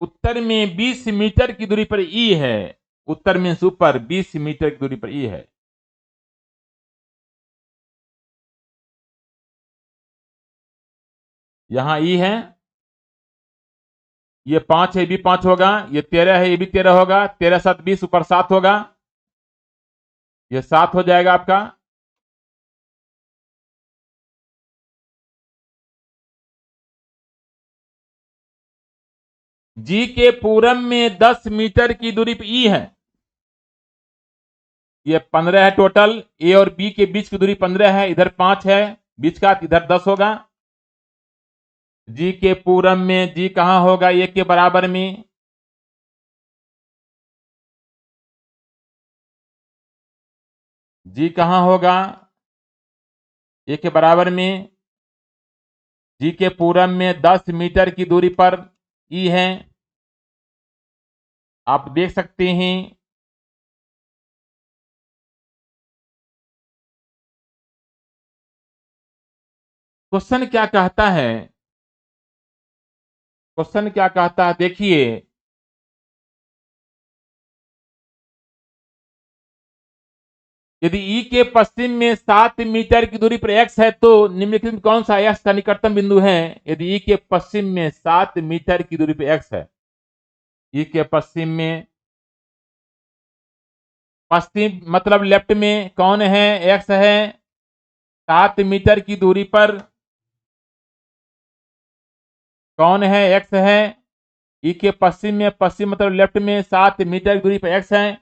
उत्तर में 20 मीटर की दूरी पर ई है। उत्तर में ऊपर 20 मीटर की दूरी पर ई है। यहां ई है, ये 5 है, ये भी 5 होगा, ये 13 है, ये भी 13 होगा, 13 7 20, ऊपर 7 होगा, ये 7 हो जाएगा आपका। जी के पूरब में 10 मीटर की दूरी पर ई है, ये 15 है टोटल। ए और बी के बीच की दूरी 15 है, इधर 5 है, बीच का इधर 10 होगा। जी के पूरब में जी कहां होगा, ए के बराबर में। जी कहां होगा, ए के बराबर में। जी के पूरब में 10 मीटर की दूरी पर ई है, आप देख सकते हैं। क्वेश्चन क्या कहता है, क्वेश्चन क्या कहता है देखिए। यदि ई के पश्चिम में 7 मीटर की दूरी पर एक्स है तो निम्नलिखित में कौन सा एक्स का निकटतम बिंदु है। यदि ई के पश्चिम में 7 मीटर की दूरी पर एक्स है, ई के पश्चिम में, पश्चिम मतलब लेफ्ट में कौन है, एक्स है। 7 मीटर की दूरी पर कौन है, एक्स है। ई के पश्चिम में, पश्चिम मतलब लेफ्ट में 7 मीटर की दूरी पर एक्स है,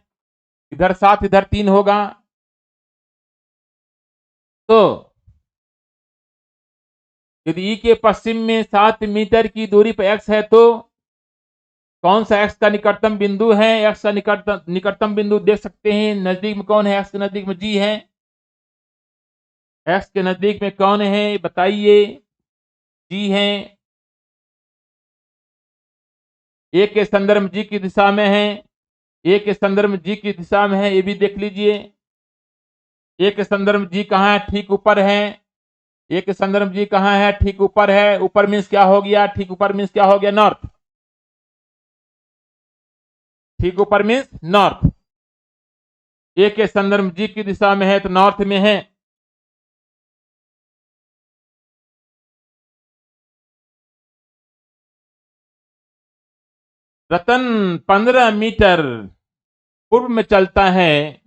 इधर 7 इधर 3 होगा। तो यदि ई के पश्चिम में 7 मीटर की दूरी पर एक्स है तो कौन सा एक्स का निकटतम बिंदु है। एक्स का निकटतम बिंदु देख सकते हैं, नजदीक में कौन है, एक्स के नजदीक में जी है। एक्स के नजदीक में कौन है बताइए, जी है। ए के संदर्भ में जी की दिशा में है, ए के संदर्भ में जी की दिशा में है, ये भी देख लीजिए। ए के संदर्भ में जी कहाँ है, ठीक ऊपर है। ए के संदर्भ में जी कहाँ है, ठीक ऊपर है। ऊपर मीन्स क्या हो गया, ठीक ऊपर मीन्स क्या हो गया, नॉर्थ। ठीक ऊपर मीन्स नॉर्थ। ए के संदर्भ में जी की दिशा में है तो नॉर्थ में है। रतन 15 मीटर पूर्व में चलता है,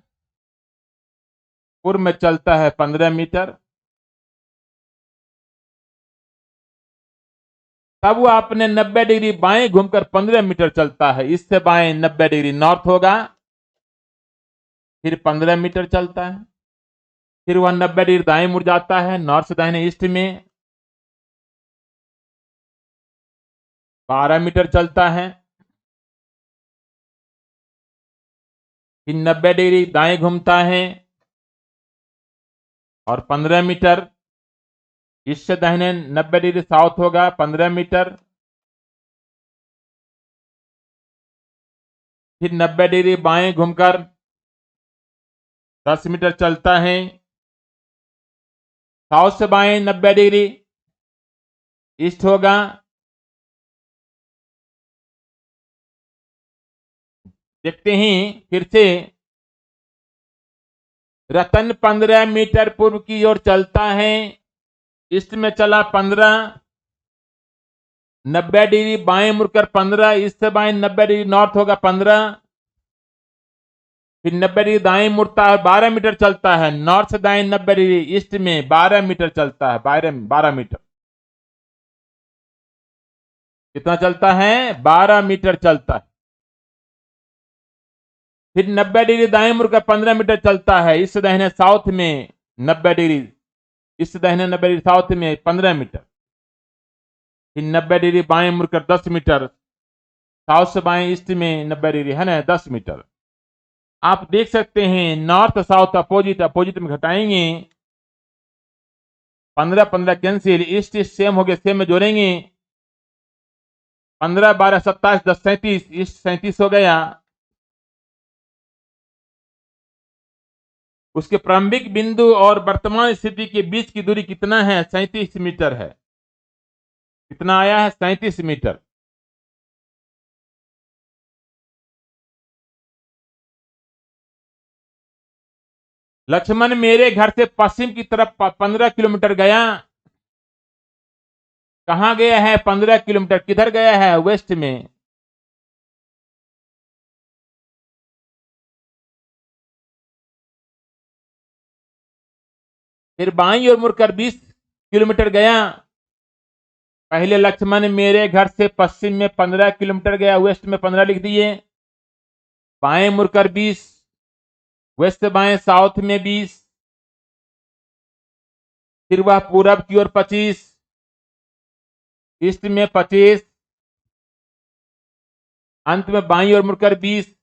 पूर्व में चलता है 15 मीटर। तब वो अपने 90 डिग्री बाएं घूमकर 15 मीटर चलता है, इससे बाएं 90 डिग्री नॉर्थ होगा, फिर 15 मीटर चलता है। फिर वह 90 डिग्री दाएं मुड़ जाता है, नॉर्थ से दाहिने ईस्ट में 12 मीटर चलता है। फिर 90 डिग्री दाएं घूमता है और 15 मीटर, इससे दाहिने 90 डिग्री साउथ होगा 15 मीटर। फिर 90 डिग्री बाएं घूमकर 10 मीटर चलता है। साउथ से बाएं 90 डिग्री ईस्ट होगा। देखते हैं फिर से, रतन 15 मीटर पूर्व की ओर चलता है, ईस्ट में चला 15, 90 डिग्री बाएं मुड़कर 15, इससे बाएं 90 डिग्री नॉर्थ होगा 15। फिर 90 डिग्री दाएं मुड़ता है, 12 मीटर चलता है, नॉर्थ से दाएं 90 डिग्री ईस्ट में 12 मीटर चलता है, 12 मीटर। कितना चलता है, 12 मीटर चलता है। फिर 90 डिग्री दाएं मुड़कर 15 मीटर चलता है, इससे दाहिने साउथ में 90 डिग्री, इससे दाहिने 90 डिग्री साउथ में 15 मीटर। फिर 90 डिग्री बाएं मुड़कर 10 मीटर, साउथ से बाएं ईस्ट में 90 डिग्री है ना, 10 मीटर। आप देख सकते हैं नॉर्थ साउथ अपोजिट, अपोजिट में घटाएंगे, 15 15 कैंसिल, ईस्ट ईस्ट सेम हो गया, सेम में जोड़ेंगे, 15 12 27 10 37, ईस्ट 37 हो गया। उसके प्रारंभिक बिंदु और वर्तमान स्थिति के बीच की दूरी कितना है, 37 मीटर है। कितना आया है, 37 मीटर। लक्ष्मण मेरे घर से पश्चिम की तरफ 15 किलोमीटर गया, कहाँ गया है? 15 किलोमीटर। किधर गया है? वेस्ट में। फिर बाईं ओर मुड़कर 20 किलोमीटर गया। पहले लक्ष्मण मेरे घर से पश्चिम में 15 किलोमीटर गया, वेस्ट में 15 लिख दिए। बाएं मुड़कर 20, वेस्ट बाएं साउथ में 20। फिर वह पूरब की ओर 25, ईस्ट में 25, अंत में बाईं ओर मुड़कर 20।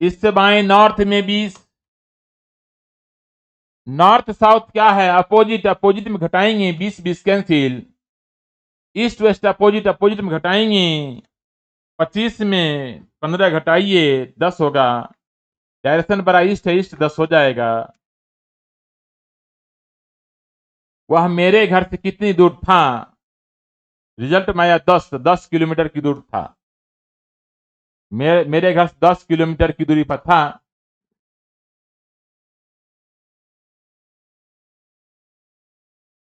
इससे बाएं नॉर्थ में 20। नॉर्थ साउथ क्या है? अपोजिट। अपोजिट में घटाएंगे, 20 20 cancel. East west opposite. Opposite में घटाएंगे, 25 में 15 घटाइए 10 होगा। डायरेक्शन बड़ा ईस्ट है, ईस्ट 10 हो जाएगा। वह मेरे घर से कितनी दूर था? रिजल्ट में आया 10 किलोमीटर की दूर था। मेरे घर से 10 किलोमीटर की दूरी पर था।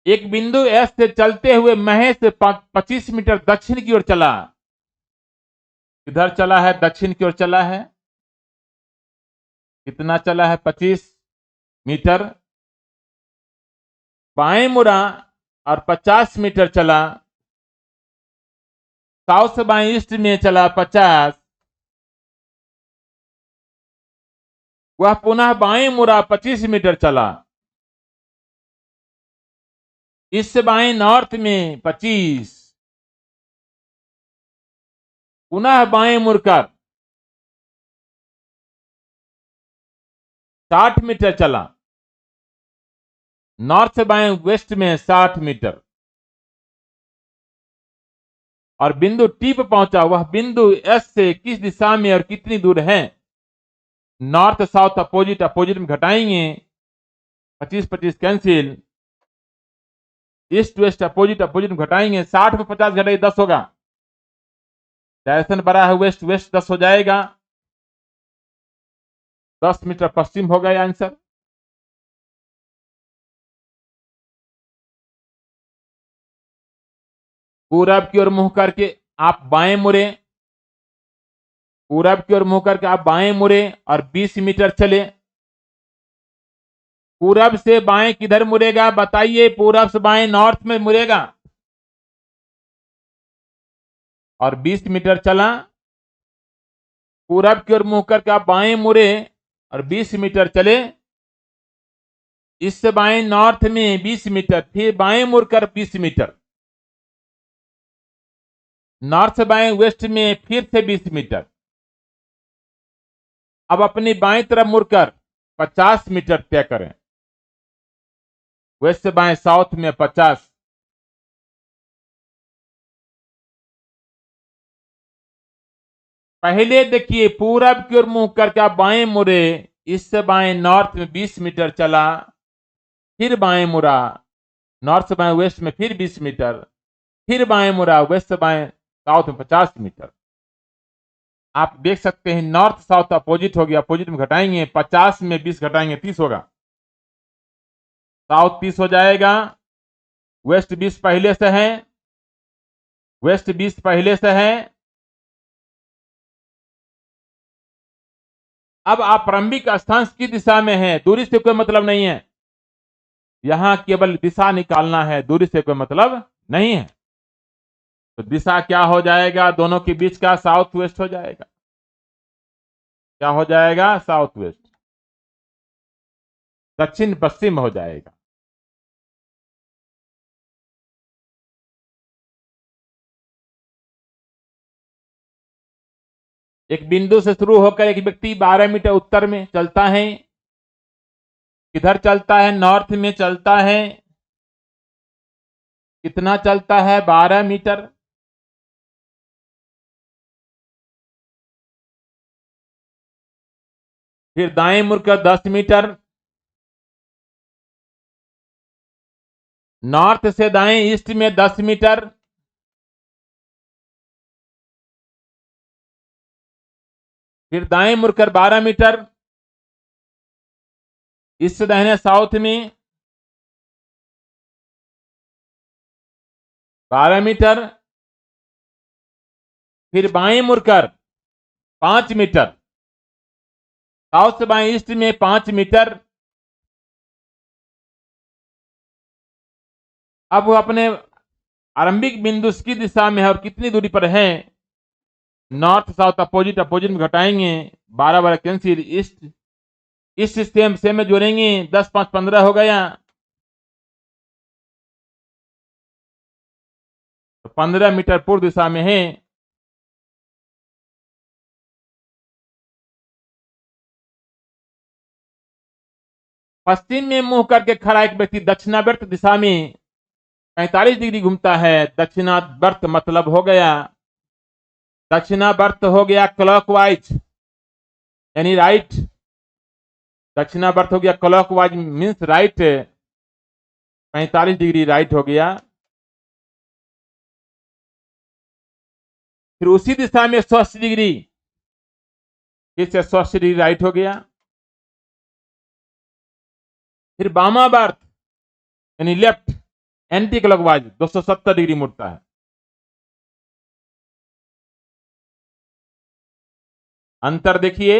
एक बिंदु एस से चलते हुए महेश 25 मीटर दक्षिण की ओर चला। किधर चला है? दक्षिण की ओर चला है। कितना चला है? 25 मीटर। बाएं मुड़ा और 50 मीटर चला। साउथ से बाएं ईस्ट में चला 50। वह पुनः बाएं मुड़ा 25 मीटर चला। इससे बाएं नॉर्थ में 25। पुनः बाएं मुड़कर 60 मीटर चला। नॉर्थ से बाएं वेस्ट में 60 मीटर और बिंदु टी पर पहुंचा। वह बिंदु एस से किस दिशा में और कितनी दूर है? North south opposite. अपोजिट में घटाएंगे, 25 25 cancel. East west opposite. Opposite में घटाएंगे, 60 में 50 घटाइए 10 होगा। डायरेक्शन बड़ा है वेस्ट, वेस्ट 10 हो जाएगा। 10 मीटर पश्चिम होगा ये आंसर। पूरब की ओर मुंह करके आप बाएं मुड़े। पूरब की ओर मुंह करके आप बाएं मुड़े और 20 मीटर चले। पूरब से बाएं किधर मुड़ेगा बताइए? पूरब से बाएं नॉर्थ में मुड़ेगा। और 20 मीटर चला। पूरब की ओर मुंह करके आप बाएं मुड़े और 20 मीटर चले। इससे बाएं नॉर्थ में 20 मीटर, फिर बाएं मुड़कर 20 मीटर। नॉर्थ से बाएं वेस्ट में फिर से 20 मीटर। अब अपनी बाएं तरफ मुड़कर 50 मीटर तय करें। वेस्ट से बाएं साउथ में 50। पहले देखिए पूरब की ओर मुंह करके आप बाएं मुड़े। इससे बाएं नॉर्थ में 20 मीटर चला, फिर बाएं मुड़ा। नॉर्थ से बाएं वेस्ट में फिर 20 मीटर, फिर बाएं मुड़ा। वेस्ट से बाएं साउथ में 50 मीटर। आप देख सकते हैं नॉर्थ साउथ अपोजिट हो गया। अपोजिट में घटाएंगे, 50 में 20 घटाएंगे 30 होगा। साउथ 30 हो जाएगा। वेस्ट 20 पहले से है। वेस्ट 20 पहले से है। अब आप प्रारंभिक स्थान की दिशा में है, दूरी से कोई मतलब नहीं है। यहां केवल दिशा निकालना है, दूरी से कोई मतलब नहीं है। तो दिशा क्या हो जाएगा? दोनों के बीच का साउथ वेस्ट हो जाएगा। क्या हो जाएगा? South west. दक्षिण पश्चिम हो जाएगा। एक बिंदु से शुरू होकर एक व्यक्ति 12 मीटर उत्तर में चलता है। किधर चलता है? नॉर्थ में चलता है। कितना चलता है? 12 मीटर। फिर दाएं मुड़कर 10 मीटर। नॉर्थ से दाएं ईस्ट में 10 मीटर। फिर दाएं मुड़कर 12 मीटर। इससे दाहिने साउथ में 12 मीटर, फिर बाएं मुड़कर 5 मीटर, साउथ से बाएं ईस्ट में 5 मीटर। अब वो अपने आरंभिक बिंदु की दिशा में है और कितनी दूरी पर है, नॉर्थ साउथ अपोजिट, अपोजिट में घटाएंगे, 12 12 कैंसिल, ईस्ट ईस्ट सेम में जोड़ेंगे, 10 5 15 हो गया, तो 15 मीटर पूर्व दिशा में है। पश्चिम में मुंह करके खड़ा एक व्यक्ति दक्षिणावर्त दिशा में 45 डिग्री घूमता है। दक्षिणावर्त मतलब हो गया, दक्षिणावर्त हो गया क्लॉकवाइज यानी राइट, दक्षिणावर्त हो गया clockwise means right, 45 degree right हो गया। फिर उसी दिशा में 180 डिग्री, फिर से 180 डिग्री राइट हो गया। फिर वामावर्त यानी लेफ्ट एंटी क्लॉकवाइज 270 डिग्री मुड़ता है। अंतर देखिए,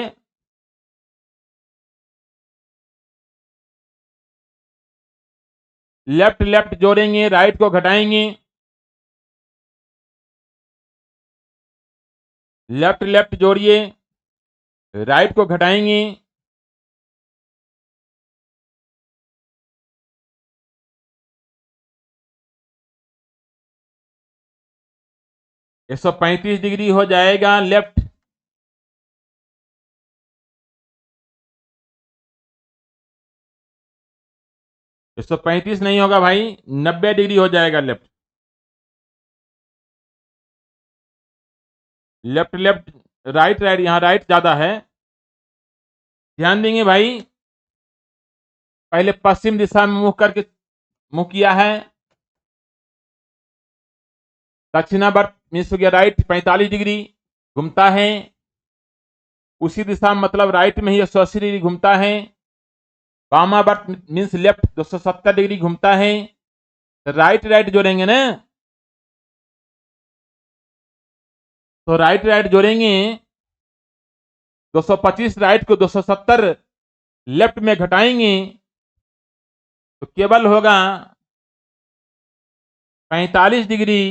लेफ्ट लेफ्ट जोड़ेंगे, राइट को घटाएंगे, लेफ्ट लेफ्ट जोड़िए, राइट को घटाएंगे, ये 135 डिग्री हो जाएगा लेफ्ट, ये 135 नहीं होगा भाई, 90 डिग्री हो जाएगा left, left left right right, यहां राइट ज्यादा है, ध्यान देंगे भाई। पहले पश्चिम दिशा में मुंह करके मुंह किया है, दक्षिणावर्त मीन्स हो गया राइट 45 डिग्री घूमता है, उसी दिशा मतलब राइट में ही 180 डिग्री घूमता है। वामावर्त मीन्स लेफ्ट 270 डिग्री घूमता है। राइट राइट जोड़ेंगे ना, तो राइट राइट जोड़ेंगे, 225 राइट को 270 लेफ्ट में घटाएंगे, तो केवल होगा 45 डिग्री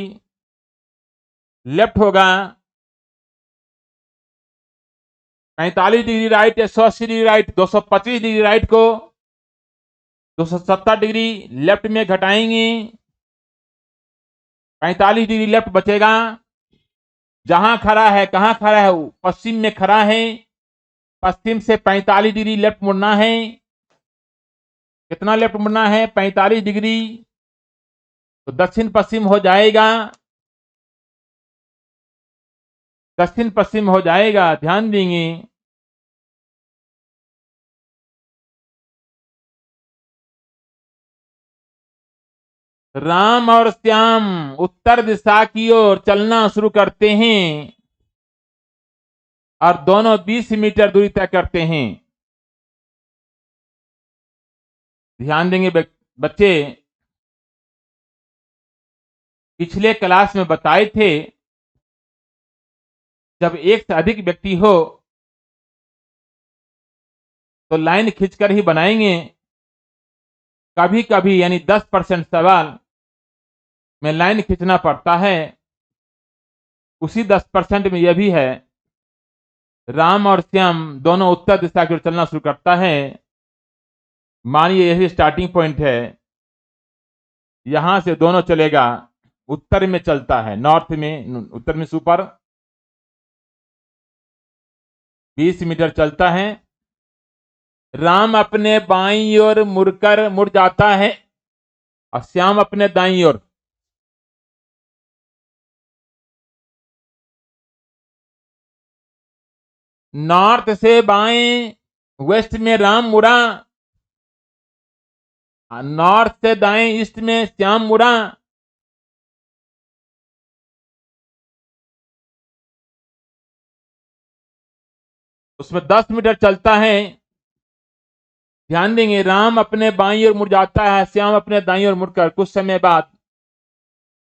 लेफ्ट होगा, 45 degree right, 180 degree right, 225 degree right को 270 डिग्री लेफ्ट में घटाएंगे, 45 डिग्री लेफ्ट बचेगा। जहां खड़ा है, कहां खड़ा है, पश्चिम में खड़ा है, पश्चिम से 45 डिग्री लेफ्ट मुड़ना है। कितना लेफ्ट मुड़ना है, 45 डिग्री, तो दक्षिण पश्चिम हो जाएगा, दक्षिण पश्चिम हो जाएगा, ध्यान देंगे। राम और श्याम उत्तर दिशा की ओर चलना शुरू करते हैं और दोनों 20 मीटर दूरी तय करते हैं। ध्यान देंगे बच्चे, पिछले क्लास में बताए थे, जब एक से अधिक व्यक्ति हो तो लाइन खींचकर ही बनाएंगे। कभी कभी यानी 10% सवाल में लाइन खींचना पड़ता है, उसी 10% में यह भी है, राम और श्याम दोनों उत्तर दिशा की ओर चलना शुरू करता है। मानिए यही स्टार्टिंग पॉइंट है, यहां से दोनों चलेगा, उत्तर में चलता है, नॉर्थ में, उत्तर में सुपर 20 मीटर चलता है। राम अपने बाईं ओर मुड़कर मुड़ जाता है और श्याम अपने दाईं ओर। नॉर्थ से बाएं वेस्ट में राम मुड़ा, नॉर्थ से दाएं ईस्ट में श्याम मुड़ा। उसमें 10 मीटर चलता है। ध्यान देंगे, राम अपने बाईं ओर मुड़ जाता है, श्याम अपने दाईं ओर मुड़कर कुछ समय बाद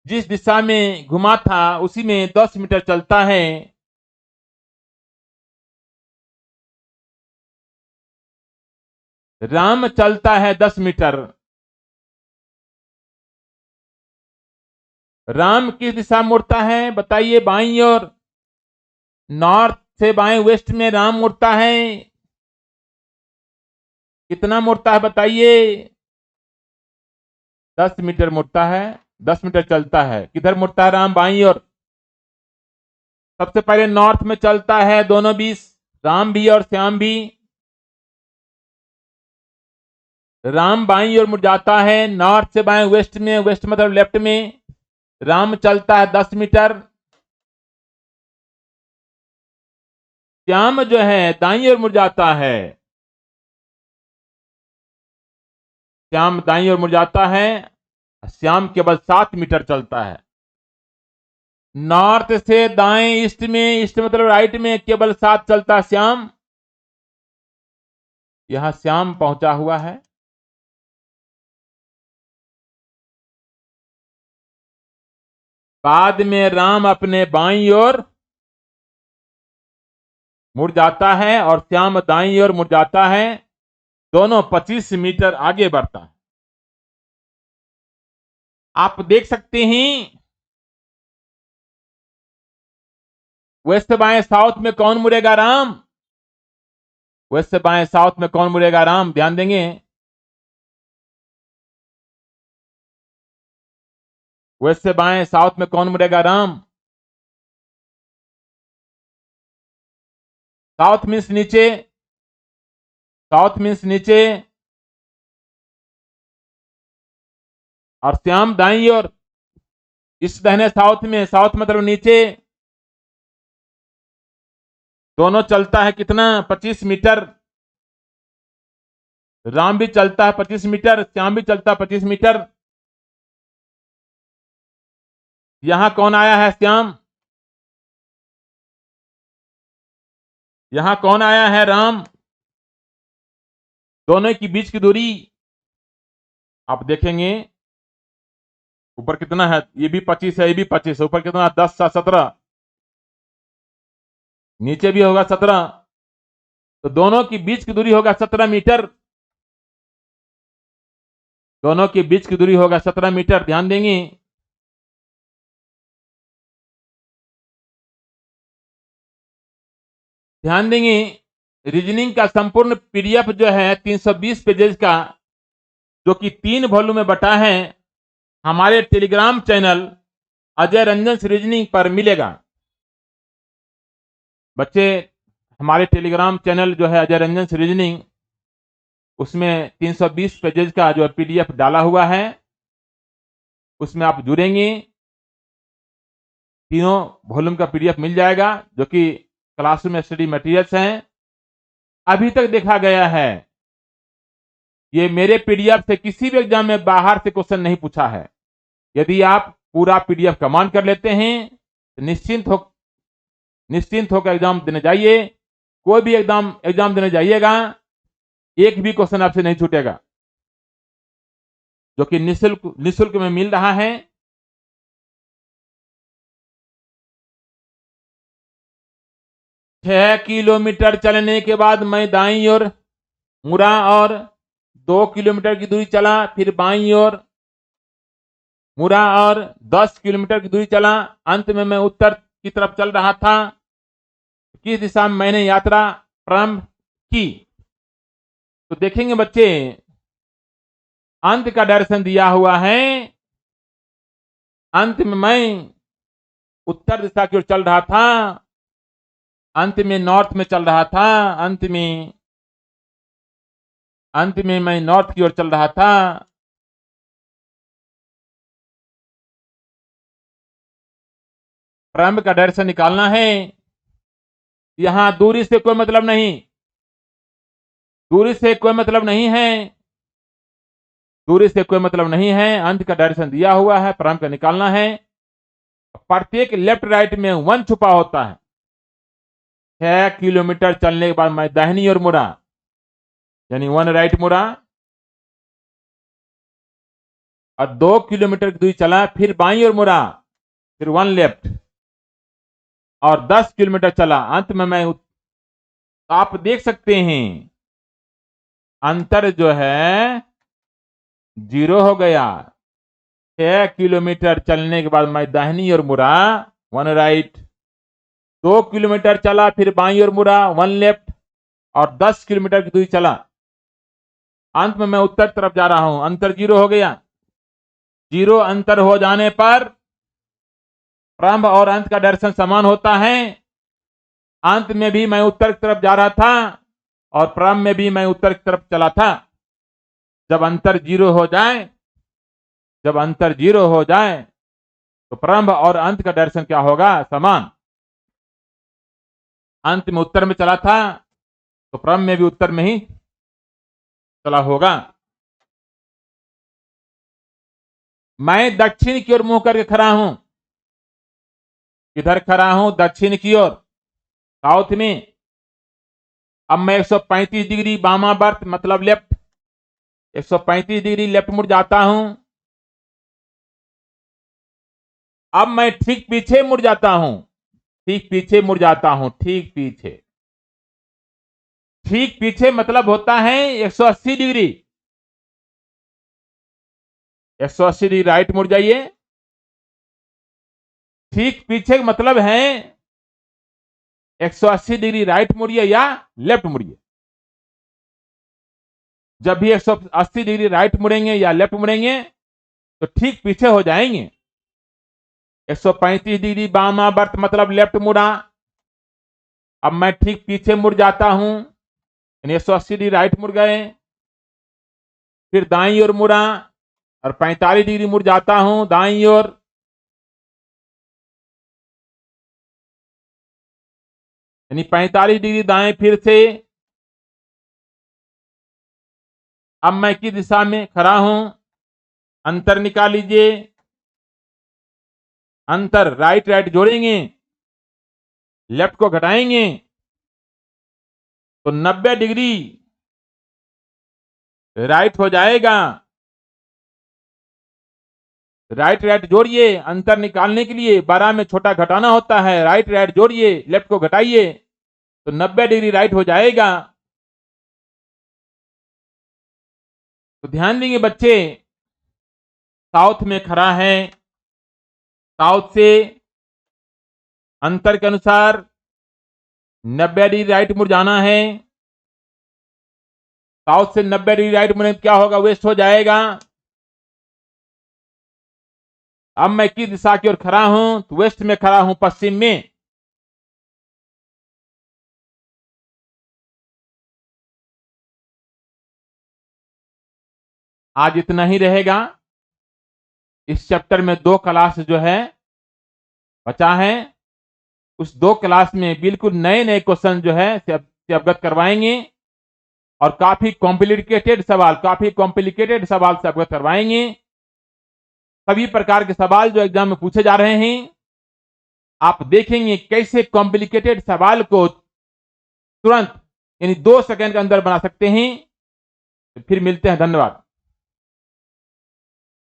जिस दिशा में घुमा था उसी में 10 मीटर चलता है। राम चलता है 10 मीटर। राम किस दिशा मुड़ता है बताइए? बाईं ओर, नॉर्थ से बाएं वेस्ट में राम मुड़ता है। कितना मुड़ता है बताइए? 10 मीटर मुड़ता है, 10 मीटर चलता है। किधर मुड़ता है राम? बाईं ओर। सबसे पहले नॉर्थ में चलता है, दोनों बीच, राम भी और श्याम भी। राम बाईं ओर मुड़ जाता है, नॉर्थ से बाएं वेस्ट में, वेस्ट मतलब लेफ्ट में। राम चलता है 10 मीटर। श्याम जो है दाईं ओर मुड़ जाता है। श्याम दाईं ओर मुड़ जाता है। श्याम केवल 7 मीटर चलता है। नॉर्थ से दाएं ईस्ट में, ईस्ट मतलब राइट में, केवल 7 चलता है श्याम। यहां श्याम पहुंचा हुआ है। बाद में राम अपने बाईं ओर मुड़ जाता है और श्याम दाईं ओर मुड़ जाता है। दोनों 25 मीटर आगे बढ़ता है। आप देख सकते हैं वेस्ट बाएं साउथ में कौन मुड़ेगा? राम। वेस्ट बाएं साउथ में कौन मुड़ेगा? राम। ध्यान देंगे, वेस्ट से बाएं साउथ में कौन मुड़ेगा? राम। साउथ मीन्स नीचे, साउथ मीन्स नीचे, और श्याम दाईं ओर, इस दाहिने साउथ में, साउथ मतलब नीचे। दोनों चलता है कितना? 25 मीटर। राम भी चलता है 25 मीटर, श्याम भी चलता है 25 मीटर। यहां कौन आया है? श्याम। यहां कौन आया है? राम। दोनों की बीच की दूरी आप देखेंगे, ऊपर कितना है? ये भी 25 है, ये भी 25 है। ऊपर कितना? 10 सा 17। नीचे भी होगा 17। तो दोनों की बीच की दूरी होगा 17 मीटर। दोनों के बीच की दूरी होगा 17 मीटर। ध्यान देंगे, ध्यान देंगे। रीजनिंग का संपूर्ण पीडीएफ जो है 320 पेजेस का, जो कि 3 वॉल्यूम में बटा है, हमारे Telegram channel Ajay Ranjan reasoning पर मिलेगा। बच्चे, हमारे टेलीग्राम चैनल जो है अजय रंजन रीजनिंग, उसमें 320 पेजेस का जो पीडीएफ डाला हुआ है, उसमें आप जुड़ेंगे, तीनों वॉल्यूम का पीडीएफ मिल जाएगा, जो कि क्लासरूम स्टडी मटेरियल्स हैं। अभी तक देखा गया है ये मेरे पीडीएफ से किसी भी एग्जाम में बाहर से क्वेश्चन नहीं पूछा है। यदि आप पूरा पीडीएफ कमांड कर लेते हैं तो निश्चिंत होकर एग्जाम देने जाइए। कोई भी एग्जाम देने जाइएगा, एक भी क्वेश्चन आपसे नहीं छूटेगा, जो कि निःशुल्क में मिल रहा है। 6 किलोमीटर चलने के बाद मैं दाईं ओर मुड़ा और 2 किलोमीटर की दूरी चला, फिर बाईं ओर मुड़ा और 10 किलोमीटर की दूरी चला। अंत में मैं उत्तर की तरफ चल रहा था। किस दिशा में मैंने यात्रा प्रारंभ की? तो देखेंगे बच्चे, अंत का डायरेक्शन दिया हुआ है। अंत में मैं उत्तर दिशा की ओर चल रहा था। अंत में नॉर्थ में चल रहा था। अंत में मैं नॉर्थ की ओर चल रहा था। प्रारंभ का डायरेक्शन निकालना है। यहां दूरी से कोई मतलब नहीं, दूरी से कोई मतलब नहीं है, दूरी से कोई मतलब नहीं है। अंत का डायरेक्शन दिया हुआ है, प्रारंभ का निकालना है। प्रत्येक लेफ्ट राइट में 1 छुपा होता है। 6 किलोमीटर चलने के बाद मैं दाहिनी ओर मुड़ा, यानी 1 राइट मुड़ा, और 2 किलोमीटर की दूरी चला, फिर बाईं ओर मुड़ा, फिर 1 लेफ्ट और 10 किलोमीटर चला। अंत में मैं आप देख सकते हैं अंतर जो है 0 हो गया। 6 किलोमीटर चलने के बाद मैं दाहिनी ओर मुड़ा, 1 राइट, 2 किलोमीटर चला, फिर बाईं ओर मुड़ा, 1 लेफ्ट और 10 किलोमीटर की दूरी चला। अंत में मैं उत्तर तरफ जा रहा हूं, अंतर 0 हो गया। 0 अंतर हो जाने पर प्रारंभ और अंत का डायरेक्शन समान होता है। अंत में भी मैं उत्तर की तरफ जा रहा था और प्रारंभ में भी मैं उत्तर की तरफ चला था। जब अंतर 0 हो जाए, जब अंतर 0 हो जाए तो प्रारंभ और अंत का डायरेक्शन क्या होगा? समान। अंत में उत्तर में चला था तो प्रारंभ में भी उत्तर में ही चला होगा। मैं दक्षिण की ओर मुंह करके खड़ा हूं। किधर खड़ा हूं? दक्षिण की ओर, साउथ में। अब मैं 135 डिग्री वामावर्त मतलब लेफ्ट, 135 डिग्री लेफ्ट मुड़ जाता हूं। अब मैं ठीक पीछे मुड़ जाता हूं, ठीक पीछे मुड़ जाता हूं, ठीक पीछे। ठीक पीछे मतलब होता है 180 डिग्री। 180 डिग्री राइट मुड़ जाइए। ठीक पीछे का मतलब है 180 डिग्री राइट मुड़िए या लेफ्ट मुड़िए। जब भी 180 डिग्री राइट मुड़ेंगे या लेफ्ट मुड़ेंगे तो ठीक पीछे हो जाएंगे। 135 डिग्री वामावर्त मतलब लेफ्ट मुड़ा। अब मैं ठीक पीछे मुड़ जाता हूं, यानी 180 डिग्री राइट मुड़ गए, फिर दाईं ओर मुड़ा और 45 डिग्री मुड़ जाता हूं दाईं ओर। यानी 45 डिग्री दाएं फिर से। अब मैं किस दिशा में खड़ा हूं? अंतर निकाल लीजिए। अंतर राइट राइट जोड़ेंगे, लेफ्ट को घटाएंगे तो 90 डिग्री राइट हो जाएगा। राइट राइट जोड़िए, अंतर निकालने के लिए 12 में छोटा घटाना होता है। राइट राइट जोड़िए, लेफ्ट को घटाइए तो 90 डिग्री राइट हो जाएगा। तो ध्यान देंगे बच्चे, साउथ में खड़ा है, साउथ से अंतर के अनुसार 90 डिग्री राइट मुड़ जाना है। साउथ से 90 डिग्री राइट मुड़े क्या होगा? वेस्ट हो जाएगा। अब मैं किस दिशा की ओर खड़ा हूं? तो वेस्ट में खड़ा हूं, पश्चिम में। आज इतना ही रहेगा। इस चैप्टर में 2 क्लास जो है बचा है, उस 2 क्लास में बिल्कुल नए नए क्वेश्चन जो है से अवगत करवाएंगे और काफी कॉम्प्लिकेटेड सवाल से अवगत करवाएंगे। सभी प्रकार के सवाल जो एग्जाम में पूछे जा रहे हैं, आप देखेंगे कैसे कॉम्प्लिकेटेड सवाल को तुरंत यानी 2 सेकंड के अंदर बना सकते हैं। फिर मिलते हैं, धन्यवाद।